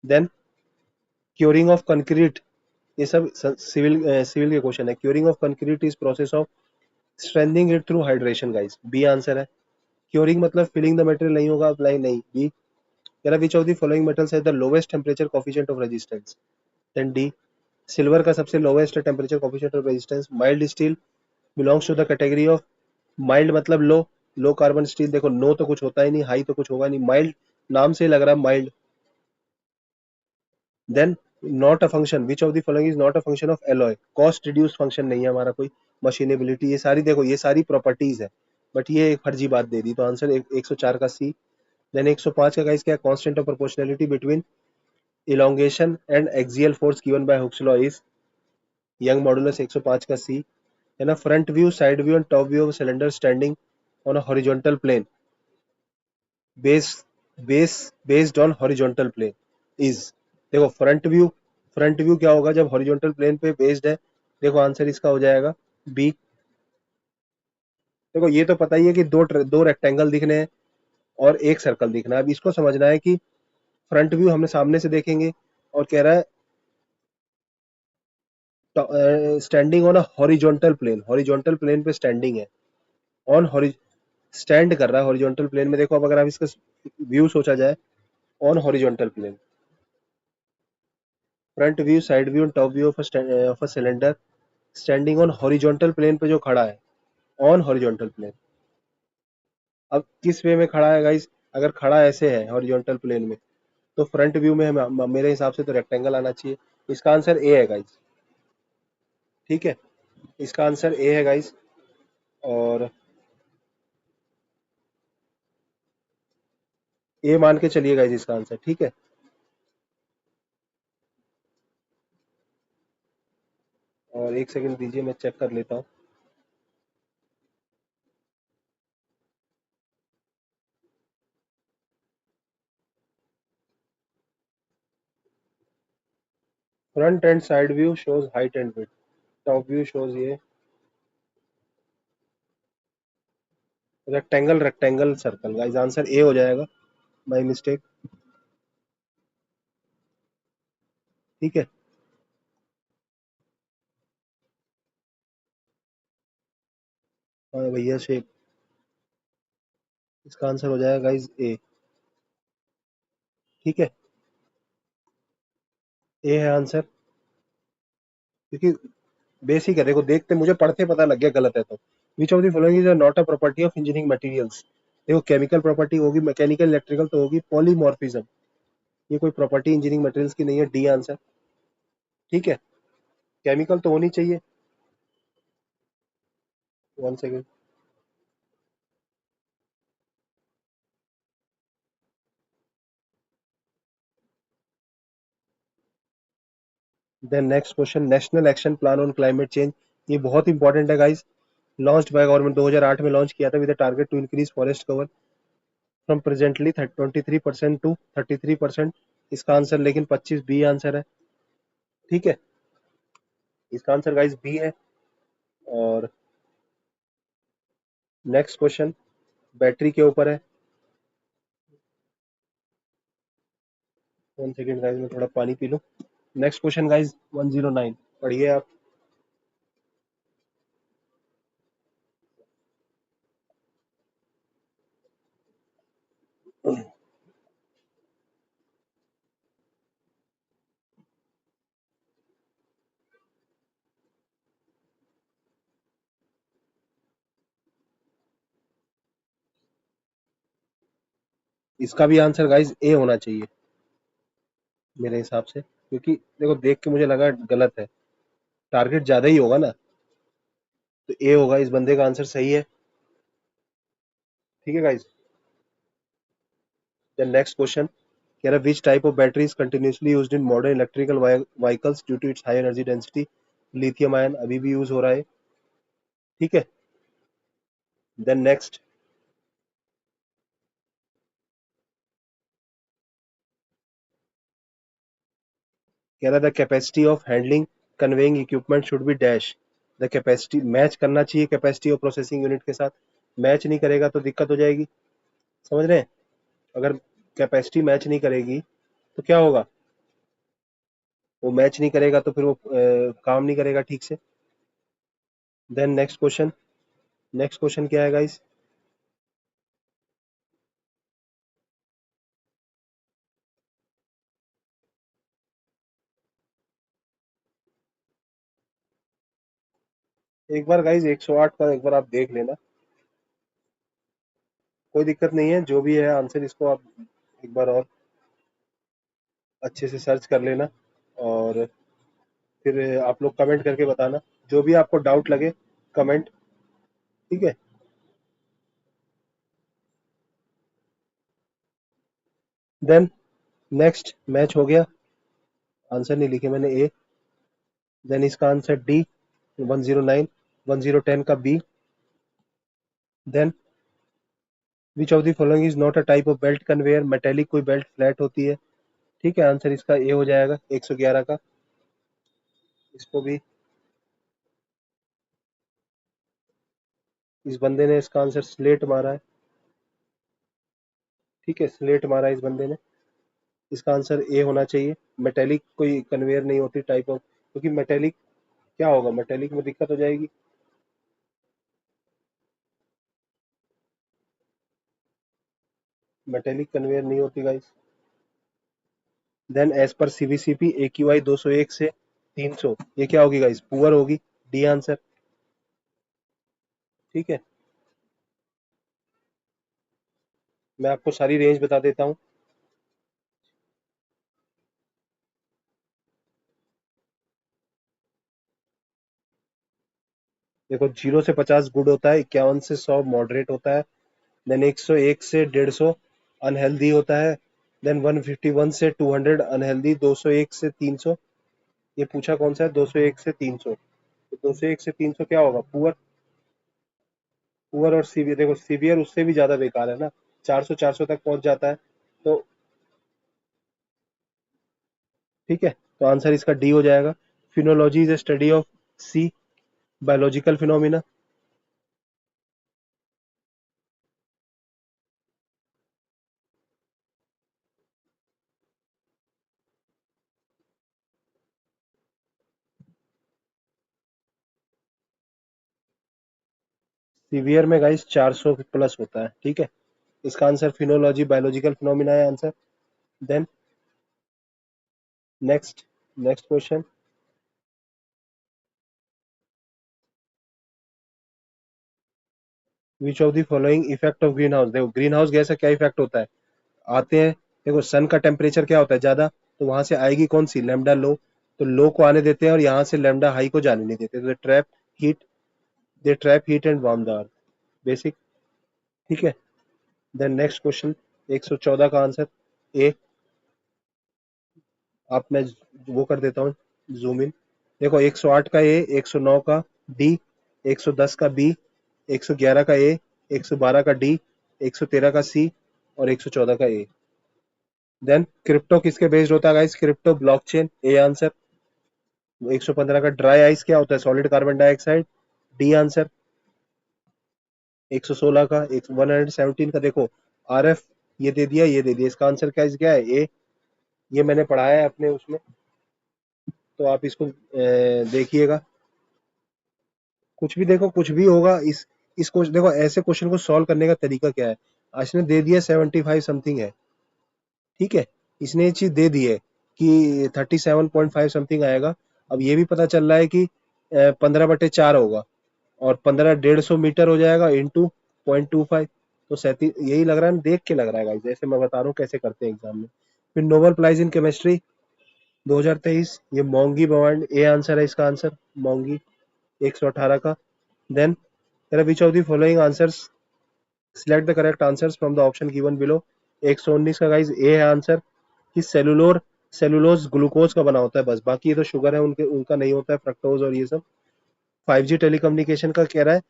देन क्योरिंग ऑफ कंक्रीट, ये सब सिविल सिविल के क्वेश्चन है। Curing of concrete is process of strengthening it through hydration guys. B answer है। क्योरिंग मतलब फिलिंग द मटेरियल नहीं होगा, अप्लाई नहीं। बी। कह रहा which of the following metals have the lowest temperature coefficient of resistance. Then D, silver का सबसे lowest temperature coefficient of resistance. Mild steel belongs to the category of, mild मतलब low, low carbon steel. देखो no तो कुछ होता ही नहीं, high तो कुछ होगा नहीं, माइल्ड नाम से ही लग रहा है mild. Then not a function, which of the following is not a function of alloy? Cost reduce function नहीं है हमारा कोई। मशीनेबिलिटी, ये सारी देखो ये सारी प्रॉपर्टीज है, बट ये एक फर्जी बात दे दी, तो आंसर 104 का सी। देन 105 का गाइस क्या? Constant of proportionality between elongation and axial force given by Hooke's law is Young modulus. 105 का सी है ना। Front view, side view and top view of cylinder standing on a horizontal plane base base based on horizontal plane is. देखो front view क्या होगा जब horizontal plane पे based है? देखो आंसर इसका हो जाएगा बी। देखो ये तो पता ही है कि दो रेक्टेंगल दिखने हैं और एक सर्कल दिखना है। अब इसको समझना है कि फ्रंट व्यू हमने सामने से देखेंगे, और कह रहा है standing on a horizontal plane पे स्टैंडिंग है। ऑन हॉरि स्टैंड कर रहा है हॉरिजॉन्टल प्लेन में। देखो अब अगर आप इसका व्यू सोचा जाए, on horizontal plane, front view, side view, top view of a cylinder standing on horizontal plane पे जो खड़ा है, ऑन हॉरिजॉन्टल प्लेन। अब किस वे में खड़ा है गाइस? अगर खड़ा ऐसे है हॉरिजॉन्टल प्लेन में, तो फ्रंट व्यू में मेरे हिसाब से तो रेक्टेंगल आना चाहिए। इसका आंसर ए है गाइस, ठीक है। इसका आंसर ए है गाइस। और ए मान के चलिए गाइस इसका आंसर, ठीक है। और एक सेकंड दीजिए, मैं चेक कर लेता हूँ। Front and side view shows height and width, top view shows ये rectangle circle. Guys answer A हो जाएगा, बाय मिस्टेक, ठीक है। हाँ भैया शेप, इसका आंसर हो जाएगा गाइस ए, ठीक है। ए है आंसर, क्योंकि बेसिक है। देखो देखते मुझे पढ़ते पता लग गया गलत है तो। विच of the following is not a property of engineering materials? देखो केमिकल प्रॉपर्टी होगी, मैकेनिकल इलेक्ट्रिकल तो होगी, पॉलीमॉर्फिज्म ये कोई प्रॉपर्टी इंजीनियरिंग मटेरियल्स की नहीं है। डी आंसर, ठीक है। केमिकल तो होनी चाहिए। One second. Then next question, national action plan on climate change, ये बहुत इंपॉर्टेंट है गाइस। लॉन्च्ड बाय गवर्नमेंट, 2008 में लॉन्च किया था with target to increase forest cover from presently 23% to 33%। इसका आंसर लेकिन 25 बी आंसर है, ठीक है। इसका आंसर गाइस बी है। और नेक्स्ट क्वेश्चन बैटरी के ऊपर है। वन सेकेंड गाइस, मैं थोड़ा पानी पी लूं। नेक्स्ट क्वेश्चन गाइस 109, पढ़िए आप। इसका भी आंसर गाइस ए होना चाहिए मेरे हिसाब से, क्योंकि देखो देख के मुझे लगा गलत है, टारगेट ज्यादा ही होगा ना, तो ए होगा। इस बंदे का आंसर सही है, ठीक है गाइस। देन नेक्स्ट क्वेश्चन, कह रहा which type of battery is continuously used in modern electrical vehicles due to its high energy density. Lithium ion अभी भी यूज हो रहा है। ठीक है। देन नेक्स्ट कह रहा the capacity of handling conveying equipment should be dash. The capacity match करना चाहिए कैपेसिटी ऑफ प्रोसेसिंग यूनिट के साथ। मैच नहीं करेगा तो दिक्कत हो जाएगी। समझ रहे हैं? अगर कैपेसिटी मैच नहीं करेगी तो क्या होगा? वो मैच नहीं करेगा तो फिर वो काम नहीं करेगा ठीक से। Then next question. Next question क्या है गाइस? एक बार गाइस 108 का एक बार आप देख लेना। कोई दिक्कत नहीं है, जो भी है आंसर इसको आप एक बार और अच्छे से सर्च कर लेना और फिर आप लोग कमेंट करके बताना जो भी आपको डाउट लगे। कमेंट। ठीक है। देन नेक्स्ट मैच हो गया। आंसर नहीं लिखे मैंने ए। देन इसका आंसर डी 109। 1010 का B. Then which of the following is not a type of belt conveyor. Metallic कोई बेल्ट फ्लैट होती है। ठीक है, आंसर इसका ए हो जाएगा 111 का। इसको भी इस बंदे ने इसका आंसर स्लेट मारा है। ठीक है, स्लेट मारा है इस बंदे ने। इसका आंसर ए होना चाहिए। मेटेलिक कोई कन्वेयर नहीं होती टाइप ऑफ, क्योंकि मेटेलिक क्या होगा, मेटेलिक में दिक्कत हो जाएगी। मेटेलिक कन्वेयर नहीं होती guys. Then as per सीवीसीपी AQI 201 से 300 ये क्या होगी गाइस? पुअर होगी। D answer. ठीक है, मैं आपको सारी रेंज बता देता हूँ। देखो 0 से 50 गुड होता है, 51 से 100 मॉडरेट होता है, देन 101 से 150 अनहेल्दी होता है, देन 151 से 200 अनहेल्दी, 201 से 300। ये पूछा कौन सा है? 201 से 300। तो 201 से 300 क्या होगा? पुअर। पुअर और सीवियर, देखो सीवियर उससे भी ज्यादा बेकार है ना, 400 तक पहुंच जाता है। तो ठीक है, तो आंसर इसका डी हो जाएगा। Phenology is a study of C biological phenomena. Severe में गाइस 400 प्लस होता है। ठीक है, इसका आंसर फिनोलॉजी बायोलॉजिकल फिनोमिना है answer. Then next. Next question. Which of the following effect of green house. देखो ग्रीन हाउस गैस का क्या इफेक्ट होता है? आते हैं, देखो सन का टेम्परेचर क्या होता है ज्यादा, तो वहां से आएगी कौन सी? लैम्डा लो। तो लो को आने देते हैं और यहाँ से लैम्डा हाई को जाने नहीं देते, तो heat they trap heat and warm the earth. Basic. ठीक है। Then next question. 114 का आंसर ए। आप मैं वो कर देता हूँ, जूम इन। देखो 108 का ए, 109 का डी, 110 का बी, 111 का ए, 112 का डी, 113 का सी और 114 का ए। देन क्रिप्टो किसके बेस्ड होता है guys? Crypto blockchain, A answer. 115 का ड्राई आइस क्या होता है? Solid carbon dioxide, D answer. 116 का 117 का देखो RF ये दे दिया, ये दे दिया, इसका आंसर क्या है? ए। ये मैंने पढ़ाया है अपने उसमें, तो आप इसको देखिएगा। कुछ भी देखो, कुछ भी होगा इस क्वेश्चन, देखो ऐसे क्वेश्चन को सॉल्व करने का तरीका क्या है। इसने दे दिया 75 समथिंग है। ठीक है, इसने ये चीज दे दी है कि 37.5 समथिंग आएगा। अब ये भी पता चल रहा है कि 15/4 होगा और 15 150 मीटर हो जाएगा इंटू 0.25। तो 37 यही लग रहा है, देख के लग रहा है गाइस, जैसे मैं बता रहा हूँ कैसे करते हैं एग्जाम में। फिर नोबेल प्राइज इन केमिस्ट्री 2023 ये मोंगी बवांड, ए आंसर है इसका आंसर मोंगी 118 का। Then which of the following answers select the correct answers from the option given below. 119 का गाइस ए है आंसर। कि सेलुलोज ग्लूकोज का बना होता है बस, बाकी ये तो शुगर है उनके, उनका नहीं होता है, फ्रक्टोज और ये सब। 5G टेलीकम्युनिकेशन का कह रहा है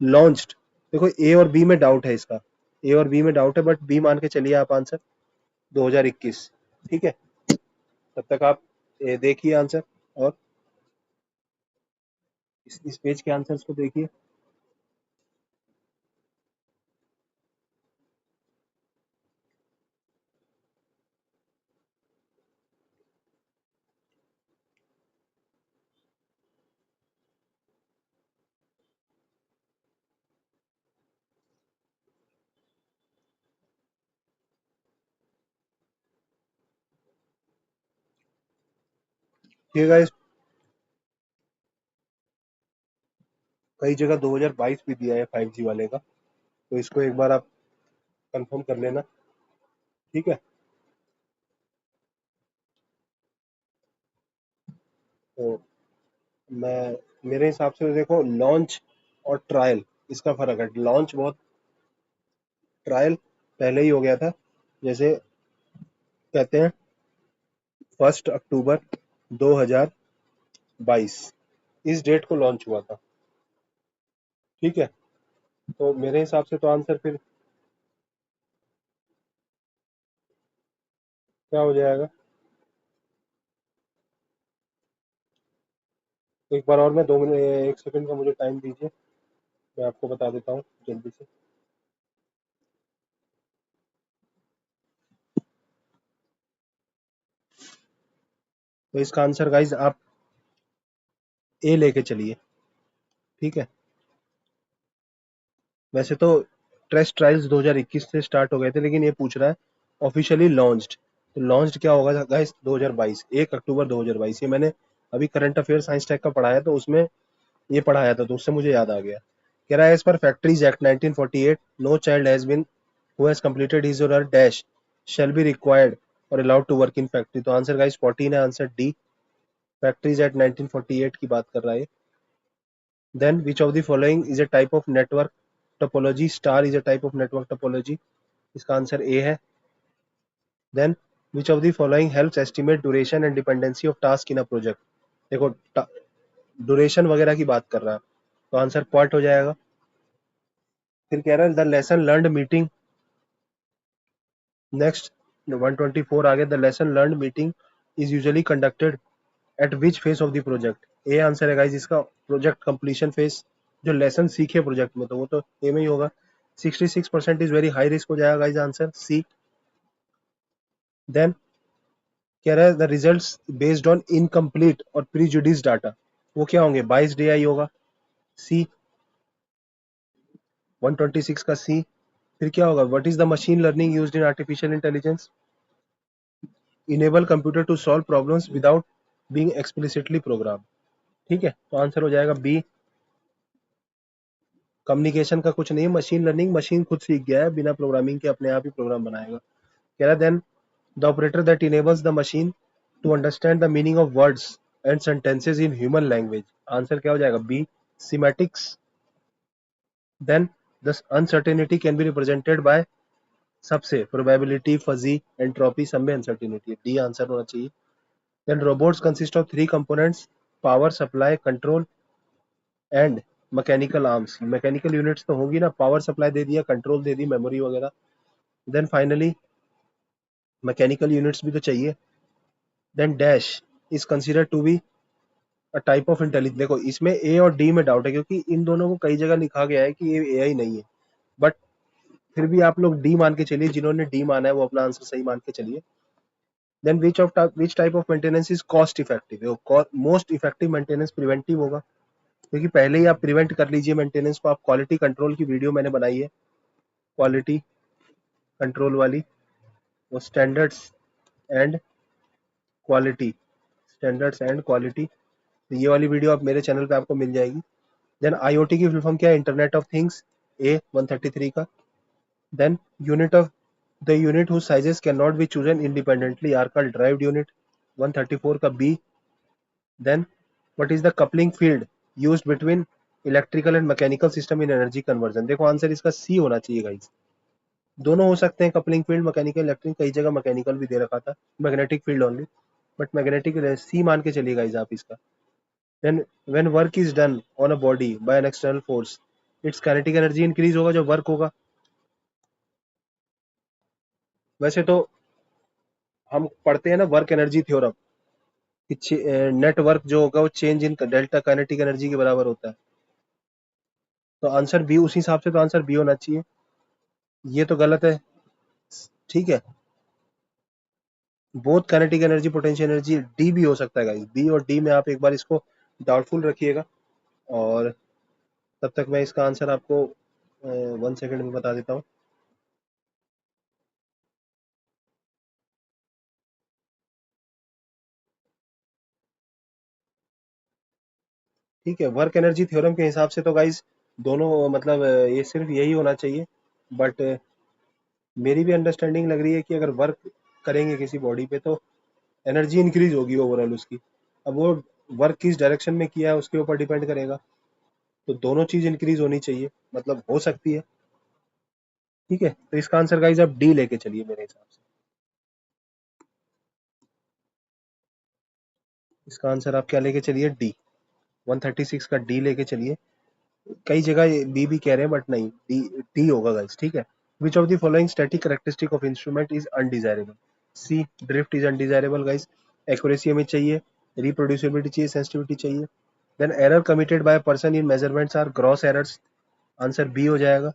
लॉन्च्ड। देखो ए और बी में डाउट है इसका, ए और बी में डाउट है, बट बी मान के चलिए आप आंसर 2021। ठीक है, तब तक आप देखिए आंसर, और इस पेज के आंसर्स को देखिए। ठीक है गाइस, कई जगह 2022 भी दिया है 5G वाले का, तो इसको एक बार आप कंफर्म कर लेना। ठीक है, तो मैं मेरे हिसाब से देखो लॉन्च और ट्रायल, इसका फर्क है। लॉन्च बहुत, ट्रायल पहले ही हो गया था, जैसे कहते हैं 1 अक्टूबर 2022, इस डेट को लॉन्च हुआ था। ठीक है, तो मेरे हिसाब से तो आंसर फिर क्या हो जाएगा, एक बार और मैं 2 मिनट 1 सेकंड का मुझे टाइम दीजिए, मैं आपको बता देता हूँ जल्दी से। तो इसका आंसर गाइज आप ए लेके चलिए। ठीक है, वैसे तो टेस्ट ट्रायल्स 2021 से स्टार्ट हो गए थे, लेकिन ये पूछ रहा है ऑफिशियली लॉन्च्ड, तो लॉन्च्ड क्या होगा गाइस 2022, 1 अक्टूबर 2022। ये मैंने अभी करंट अफेयर साइंस टेक का पढ़ाया, तो उसमें ये पढ़ाया था, तो उससे मुझे याद आ गया। कह रहा है as per factories act 1948 no child has been who has completed his और her dash shall be required or allowed to work in factory। तो आंसर गाइस 14 है, आंसर डी, फैक्ट्रीज एक्ट 1948 की बात कर रहा है। Then which of the following is a type of network topology, star is a type of network topology, इसका answer A है। Then which of the following helps estimate duration and dependency of task in a project. देखो duration वगैरह की बात कर रहा है, तो आंसर पॉट हो जाएगा। फिर कह रहा है the lesson learned meeting, next 124 आगे, the lesson learned meeting is usually conducted at which phase of the project. A answer है गाइस इसका, प्रोजेक्ट कंप्लीशन फेज, जो लेसन सीखे प्रोजेक्ट में, तो वो तो ए में ही होगा। 66% इज वेरी हाई रिस्क हो जाएगा गाइस, आंसर सी। देन कह रहा है the results based on incomplete और प्रीजुडिस डाटा, वो क्या होंगे, 22 DI होगा, सी। 126 का सी। फिर क्या होगा, what is the machine learning used in artificial intelligence, enable computer to solve problems without being explicitly program. ठीक है, तो आंसर हो जाएगा बी, कम्युनिकेशन का कुछ नहीं, मशीन लर्निंग मशीन खुद सीख गया है बिना प्रोग्रामिंग के, अपने आप ही प्रोग्राम बनाएगा। कह रहा है then the operator that enables the machine to understand the meaning of words and sentences in human language, answer क्या हो जाएगा, B, semantics. Then the uncertainty can be represented by, सबसे प्रोबेबिलिटी, फजी, एंट्रोपी, सब में uncertainty, D answer होना चाहिए। Then robots consist of 3 components, power supply, control and mechanical arms. Mechanical units तो होगी ना, पावर सप्लाई दे दिया, कंट्रोल दे दी, मेमोरी वगैरह। देन फाइनली मैकेनिकल यूनिट्स भी तो चाहिए। Then dash is consider to be a type of intelligence. देखो इसमें ए और डी में डाउट है, क्योंकि इन दोनों को कई जगह लिखा गया है कि ये एआई नहीं है, बट फिर भी आप लोग डी मान के चलिए, जिन्होंने डी माना है वो अपना आंसर सही मान के चलिए। Then which type of maintenance is cost effective, most effective maintenance preventive होगा, क्योंकि पहले ही आप प्रिवेंट कर लीजिए मेंटेनेंस को। आप क्वालिटी कंट्रोल की वीडियो मैंने बनाई है, क्वालिटी कंट्रोल वाली, वो and quality standards and quality, तो ये वाली वीडियो आप मेरे चैनल पे आपको मिल जाएगी। देन आईओटी की फुल फॉर्म क्या है, इंटरनेट ऑफ थिंग्स, ए 133 का। Then unit of the unit whose sizes can not be chosen independently are called derived unit, 134 का B. Then what is the coupling field used between electrical and mechanical system in energy conversion, देखो answer इसका C होना चाहिए guys, दोनों हो सकते हैं, coupling field, mechanical, electric, कई जगह मैकेनिकल भी दे रखा था, magnetic field only, but magnetic C मान के चलिएगा इस आप इसका। Then when work is done on a body by an external force, its kinetic energy increase होगा जब वर्क होगा। वैसे तो हम पढ़ते हैं ना वर्क एनर्जी थ्योरम, कि नेट वर्क जो होगा वो change in delta kinetic energy के बराबर होता है। तो आंसर बी, उस हिसाब से तो आंसर बी होना चाहिए। ये तो गलत है, ठीक है। Both kinetic energy potential energy, D भी हो सकता है गाइस, बी और डी में आप एक बार इसको डाउटफुल रखिएगा। और तब तक मैं इसका आंसर आपको 1 सेकंड में बता देता हूँ। ठीक है, वर्क एनर्जी थ्योरम के हिसाब से तो गाइस दोनों मतलब ये सिर्फ यही होना चाहिए। बट मेरी भी अंडरस्टैंडिंग लग रही है कि अगर वर्क करेंगे किसी बॉडी पे तो एनर्जी इंक्रीज होगी ओवरऑल उसकी। अब वो वर्क किस डायरेक्शन में किया है उसके ऊपर डिपेंड करेगा। तो दोनों चीज इंक्रीज होनी चाहिए, मतलब हो सकती है। ठीक है, तो इसका आंसर गाइस आप डी लेके चलिए मेरे हिसाब से। इसका आंसर आप क्या लेके चलिए, डी। 136 का डी लेके चलिए। कई जगह बी भी कह रहे हैं बट नहीं, डी, डी होगा गाइस, ठीक है। Which of the following static characteristic of instrument is undesirable? C, drift is undesirable guys. Accuracy हमें चाहिए, रिप्रोड्यूसिबिलिटी चाहिए, सेंसिटिविटी चाहिए। Then error committed by person in measurements are gross errors, answer B हो जाएगा।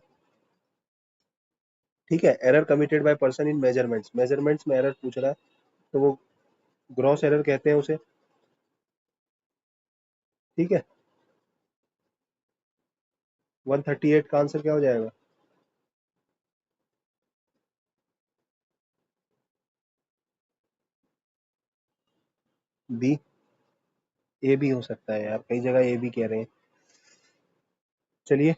ठीक है, error committed by person in measurements, measurements में error पूछ रहा है तो वो ग्रॉस एरर कहते हैं उसे। ठीक है, 138 का आंसर क्या हो जाएगा? बी, ए भी हो सकता है यार, कई जगह ए भी कह रहे हैं। चलिए,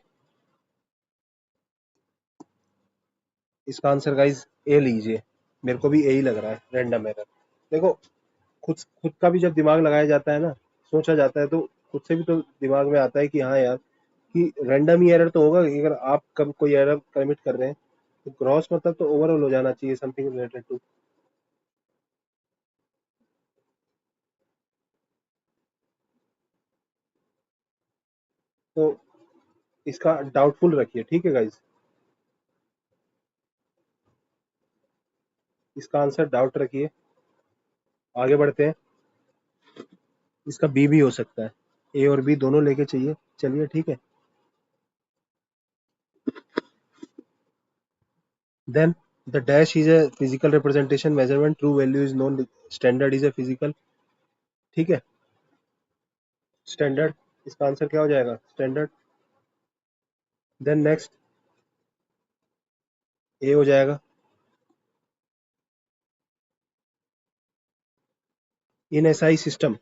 इसका आंसर गाइज ए लीजिए। मेरे को भी ए ही लग रहा है, रैंडम एरर। देखो, खुद खुद का भी जब दिमाग लगाया जाता है ना, सोचा जाता है, तो खुद से भी तो दिमाग में आता है कि हाँ यार, कि रैंडम ही एरर तो होगा। अगर आप कब कोई एरर कमिट कर रहे हैं तो ग्रॉस मतलब तो ओवरऑल हो जाना चाहिए, समथिंग रिलेटेड टू। तो इसका डाउटफुल रखिए, ठीक है गाइज। इसका आंसर डाउट रखिए। आगे बढ़ते हैं। इसका बी भी हो सकता है, ए और बी दोनों लेके चाहिए। चलिए, ठीक है। Then the dash is a physical representation measurement, true value is known, standard is a physical. ठीक है, स्टैंडर्ड। इसका आंसर क्या हो जाएगा, स्टैंडर्ड। देन नेक्स्ट, ए हो जाएगा। इन एसआई सिस्टम,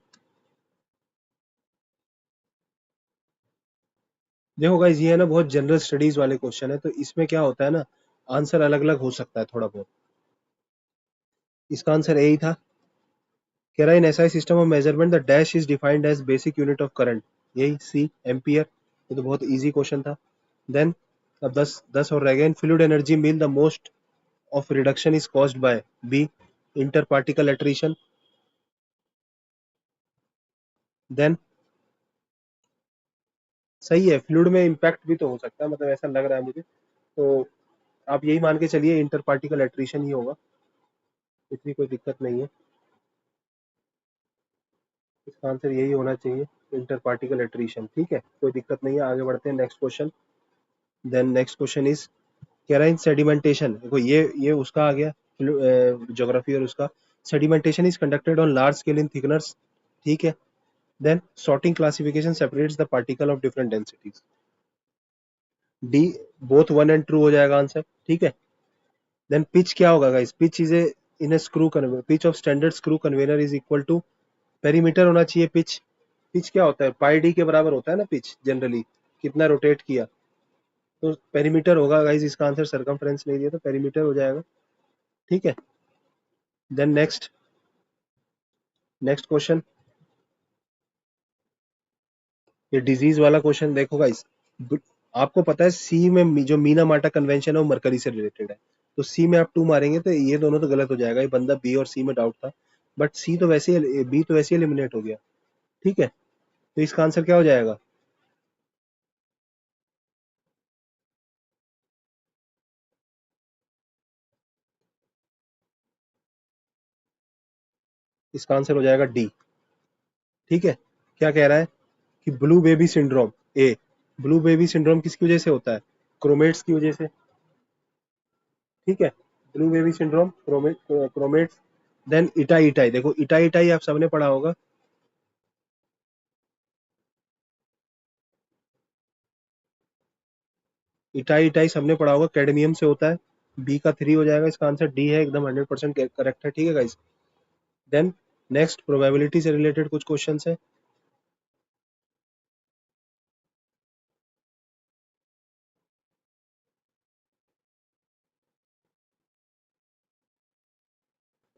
देखो गाइस ये है ना बहुत जनरल स्टडीज वाले क्वेश्चन है, तो इसमें क्या होता है ना, आंसर अलग अलग हो सकता है थोड़ा बहुत। इसका आंसर ए ही था। कह रहा है in SI system of measurement the dash is defined as basic unit of current, यही सी, एम्पियर। ये तो बहुत इजी क्वेश्चन था। देन अब 10 और रह गए। Fluid energy mean the most of reduction is caused by, B, inter particle attrition. Then सही है, फ्लूइड में इम्पैक्ट भी तो हो सकता है, मतलब ऐसा लग रहा है मुझे। तो आप यही मान के चलिए, इंटर पार्टिकल एट्रीशन ही होगा, इतनी कोई दिक्कत नहीं है। इसका आंसर यही होना चाहिए, इंटर पार्टिकल एट्रीशन। ठीक है, कोई दिक्कत नहीं है। आगे बढ़ते हैं, next question. Then next question is, कह रहा है इन सेडिमेंटेशन, देखो ये उसका आ गया, ज्योग्राफी और उसका। Sedimentation is conducted on large scale in thickeners. ठीक है। Then sorting classification separates the particle of different densities, D, both one and two हो जाएगा आंसर। ठीक है। देन पिच क्या होगा guys, pitch is A in A screw conveyor, pitch of standard screw conveyor is equal to, perimeter होना चाहिए pitch. Pitch क्या होता है, पाई डी के बराबर होता है ना पिच जनरली, कितना रोटेट किया। तो पेरीमीटर होगा गाइस, इसका आंसर सरकमफ्रेंस नहीं दिया तो पेरीमीटर हो जाएगा। ठीक है। देन नेक्स्ट, नेक्स्ट क्वेश्चन, ये डिजीज वाला क्वेश्चन देखो गाइस। आपको पता है सी में जो मीना मार्टा कन्वेंशन है वो मरकरी से रिलेटेड है, तो सी में आप 2 मारेंगे तो ये दोनों तो गलत हो जाएगा, ये बंदा बी और सी में डाउट था, बट सी तो वैसे ही, बी तो वैसे ही एलिमिनेट हो गया। ठीक है, तो इसका आंसर क्या हो जाएगा? इसका आंसर हो जाएगा डी। ठीक है, क्या कह रहा है कि ब्लू बेबी सिंड्रोम, ए, ब्लू बेबी सिंड्रोम किसकी वजह से होता है? क्रोमेट्स की वजह से। ठीक है, blue baby syndrome, chromates. Then itai itai, देखो इटाई इटाई आप सबने पढ़ा होगा। इटाई इटाई सबने पढ़ा होगा, कैडमियम से होता है। बी का 3 हो जाएगा, इसका आंसर डी है, एकदम 100% करेक्ट है। ठीक है गाइस, देन नेक्स्ट प्रोबेबिलिटी से रिलेटेड कुछ क्वेश्चन है।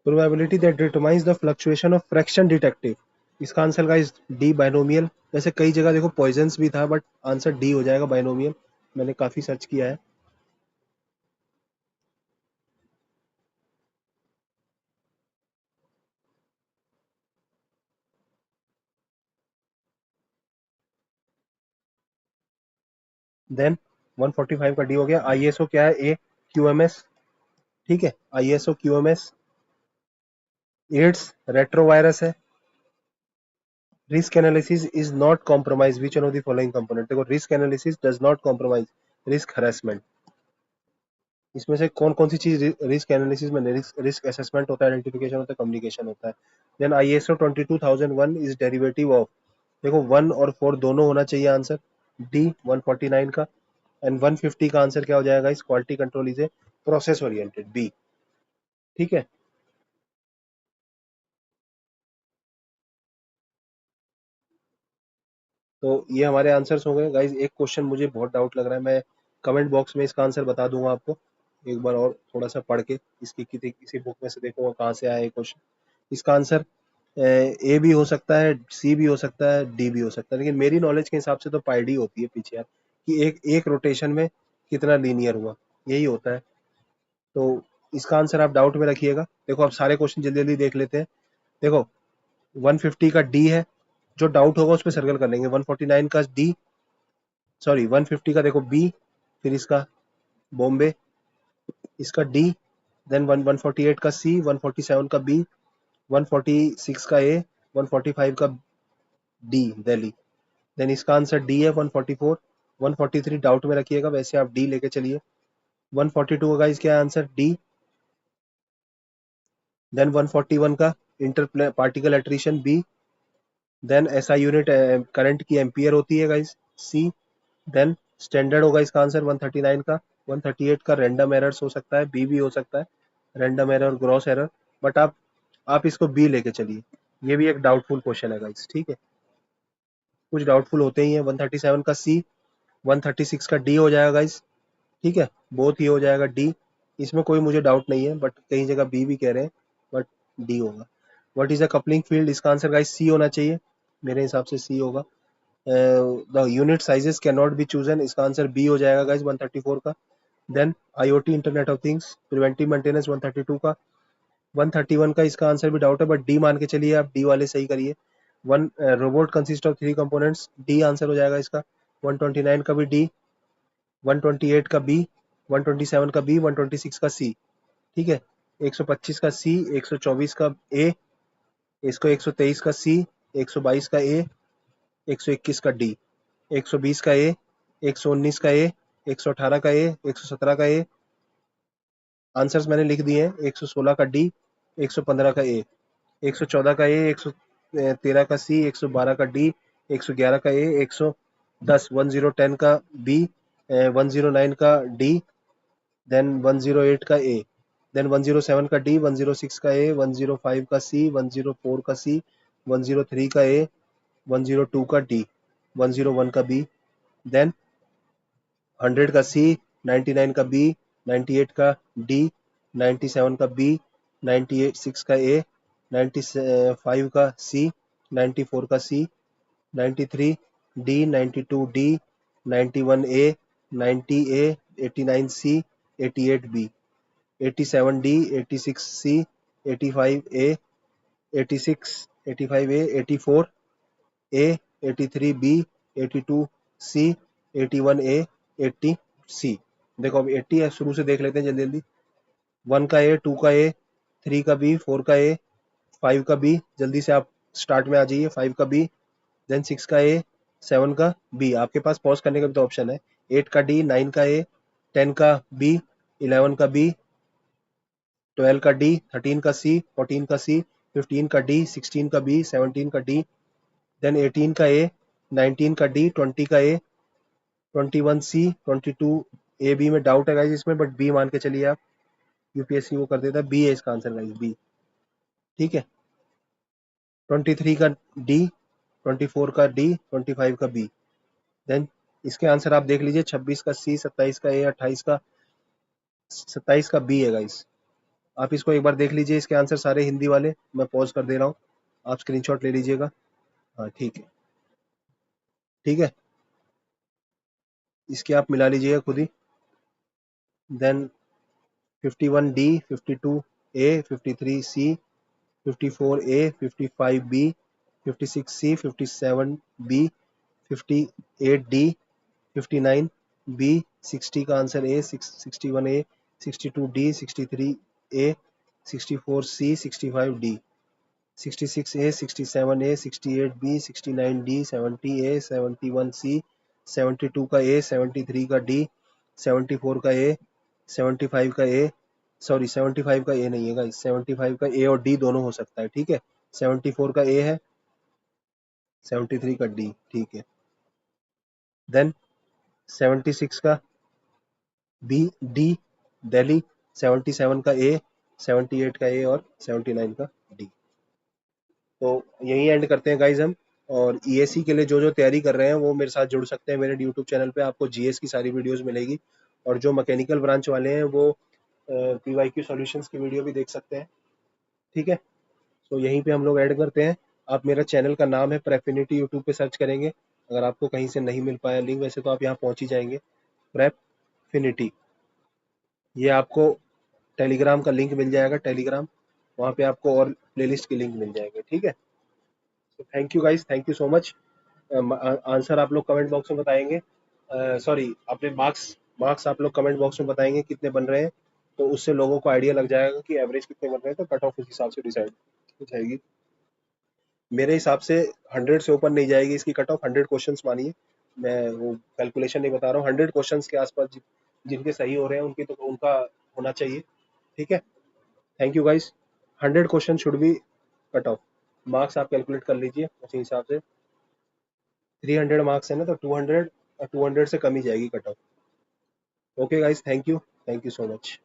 Probability that determines the fluctuation of fraction detective, इसका आंसर गाइस डी, बाइनोमियल। वैसे कई जगह देखो पॉइजन्स भी था, बट आंसर डी हो जाएगा, बाइनोमियल। मैंने काफी सर्च किया है। देन 145 का डी हो गया। आईएसओ क्या है? A, QMS. ठीक है, आईएसओ क्यूएमएस। एड्स रेट्रोवायरस है। Risk analysis is not compromise which one of the following component, देखो risk analysis does not compromise risk harassment, इसमें से कौन कौन सी चीज रिस्क एनालिसिस में? रिस्क असेसमेंट होता है, आइडेंटिफिकेशन होता है, कम्युनिकेशन होता है। Then ISO 22001 is derivative of, देखो 1 और 4 दोनों होना चाहिए आंसर, डी 149 का। एंड 150 का आंसर क्या हो जाएगा? इस quality control is a process oriented, B. ठीक है, तो ये हमारे आंसर्स हो गए गाइज। एक क्वेश्चन मुझे बहुत डाउट लग रहा है, मैं कमेंट बॉक्स में इसका आंसर बता दूंगा आपको, एक बार और थोड़ा सा पढ़ के इसकी किसी बुक में से देखूंगा कहाँ से आया ये क्वेश्चन। इसका आंसर ए भी हो सकता है, सी भी हो सकता है, डी भी हो सकता है, लेकिन मेरी नॉलेज के हिसाब से तो पाई डी होती है पीछे यार, कि एक एक रोटेशन में कितना लीनियर हुआ, यही होता है। तो इसका आंसर आप डाउट में रखिएगा। देखो अब सारे क्वेश्चन जल्दी जल्दी देख लेते हैं। देखो 150 का डी है, जो डाउट होगा उस पर सर्कल कर लेंगे। 149 का डी, सॉरी 150 का देखो बी, फिर इसका बॉम्बे, इसका डी, देन 148 का सी, 147 का बी, 146 का ए, 145 का डी दिल्ली। देन इसका आंसर डी है 144। 143 डाउट में रखिएगा, वैसे आप डी लेके चलिए। 142 का गाइस क्या है आंसर? डी। देन 141 का inter particle attrition, B. Then SI unit current की एम्पियर होती है गाइस, सी। देन स्टैंडर्ड होगा इसका आंसर 139 का। 138 का रैंडम एरर्स हो सकता है, बी भी हो सकता है, random error, gross error, but आप इसको बी लेके चलिए। ये भी एक डाउटफुल क्वेश्चन है गाइस। ठीक है, कुछ डाउटफुल होते ही हैं। 137 का सी, 136 का डी हो जाएगा गाइस। ठीक है, बोथ ही हो जाएगा डी, इसमें कोई मुझे डाउट नहीं है, बट कई जगह बी भी कह रहे हैं, बट डी होगा। What is a coupling field, इसका आंसर गाइस सी होना चाहिए, मेरे हिसाब से सी होगा। The unit sizes can not be chosen, इसका आंसर बी हो जाएगा गाइस 134 का। Then IoT internet of things preventive maintenance 132 का। 131 का इसका आंसर भी डाउट है, बट डी मान के चलिए, आप डी वाले सही करिए। One robot consist of 3 components, D answer हो जाएगा इसका। 129 का भी डी, 128 का बी, 127 का बी, 126 का सी। ठीक है, 125 का सी, 124 का ए, इसको 123 का सी, 122 का ए, 121 का डी, 120 का ए, 119 का ए, 118 का ए, 117 का ए। आंसर्स मैंने लिख दिए हैं। 116 का डी, 115 का ए, 114 का ए, 113 का सी, 112 का डी, 111 का ए, 110 1010 का बी, 109 का डी, देन 108 का ए, देन 107 का डी, 106 का ए, 105 का सी, 104 का सी, 103 का ए, 102 का डी, 101 का बी, देन 100 का सी, 99 का बी, 98 का डी, 97 का बी, 98 का ए, 95 का सी, 94 का सी, 93 डी, 92 डी, 91 ए, 90A, 89C, 88B, 87D, 86C, 85A, 86, 85A, 84A, 83B, 82C, 81A, 80C। देखो अब 80 है, शुरू से देख लेते हैं जल्दी जल्दी। 1 का ए, 2 का ए, 3 का बी, 4 का ए, 5 का बी, जल्दी से आप स्टार्ट में आ जाइए। 5 का बी, देन 6 का ए, 7 का बी, आपके पास पॉज करने का भी तो ऑप्शन है। 8 का डी, 9 का ए, 10 का बी, 11 का बी, 12 का डी, 13 का सी, 14 का सी, 15 का डी, 16 का बी, 17 का डी, देन 18 का ए, 19 का डी, 20 का ए, 21 सी, 22 ए। बी में डाउट है गाइस इसमें, बट बी मान के चलिए आप, यूपीएससी वो कर देता है। बी है इसका आंसर गाइस, बी। ठीक है। 23 का डी, 24 का डी, 25 का बी। देन इसके आंसर आप देख लीजिए। 26 का सी, 27 का ए, 27 का बी है गाइस। आप इसको एक बार देख लीजिए, इसके आंसर सारे हिंदी वाले। मैं पॉज कर दे रहा हूँ, आप स्क्रीनशॉट ले लीजिएगा। हाँ ठीक है, ठीक है। इसके आप मिला लीजिएगा खुद ही। Then 51 D, 52 A, 53 C, 54 A, 55 B, 56 C, 57 B, 58 D, 59 B, 60 का answer A, 61 A, 62 D, 63 A, 64 C, 65 D, 66 A, 67 A, 68 B, 69 D, 70 A, 71 C, 72 का ए, 73 का डी, 74 का ए, 75 का ए, सॉरी 75 का ए नहीं है गाइस, 75 का ए और डी दोनों हो सकता है। ठीक है। 74 का ए है, 73 का डी। ठीक है। देन 76 का बी, डी, दिल्ली। 77 का ए, 78 का ए और 79 का डी। तो यही एंड करते हैं गाइज हम। और ईएसी के लिए जो जो तैयारी कर रहे हैं वो मेरे साथ जुड़ सकते हैं। मेरे यूट्यूब चैनल पे आपको जीएस की सारी वीडियोस मिलेगी, और जो मैकेनिकल ब्रांच वाले हैं वो पीवाईक्यू सॉल्यूशंस की वीडियो भी देख सकते हैं। ठीक है। तो यहीं पे हम लोग ऐड करते हैं। आप, मेरा चैनल का नाम है प्रेफिनिटी, यूट्यूब पे सर्च करेंगे। अगर आपको कहीं से नहीं मिल पाया लिंक, वैसे तो आप यहाँ पहुँच ही जाएंगे। प्रेफिनिटी, ये आपको टेलीग्राम का लिंक मिल जाएगा, टेलीग्राम। वहाँ पे आपको और प्लेलिस्ट की लिंक मिल जाएगी। ठीक है। Thank you guys, thank you so much. Answer आप लोग कमेंट बॉक्स में बताएंगे। सॉरी, अपने मार्क्स मार्क्स आप लोग कमेंट बॉक्स में बताएंगे कितने बन रहे हैं, तो उससे लोगों को आइडिया लग जाएगा कि एवरेज कितने बन रहे हैं, तो कट ऑफ उस हिसाब से डिसाइड हो जाएगी। मेरे हिसाब से 100 से ऊपर नहीं जाएगी इसकी कट ऑफ। 100 क्वेश्चंस मानिए, मैं वो कैलकुलेशन नहीं बता रहा हूँ। 100 क्वेश्चंस के आसपास जिनके सही हो रहे हैं उनकी, तो उनका होना चाहिए। ठीक है। Thank you guys. 100 question should be cut off. Marks आप कैलकुलेट कर लीजिए उसी हिसाब से। 300 मार्क्स है ना, तो 200 से कम ही जाएगी cut off. Okay guys, thank you so much.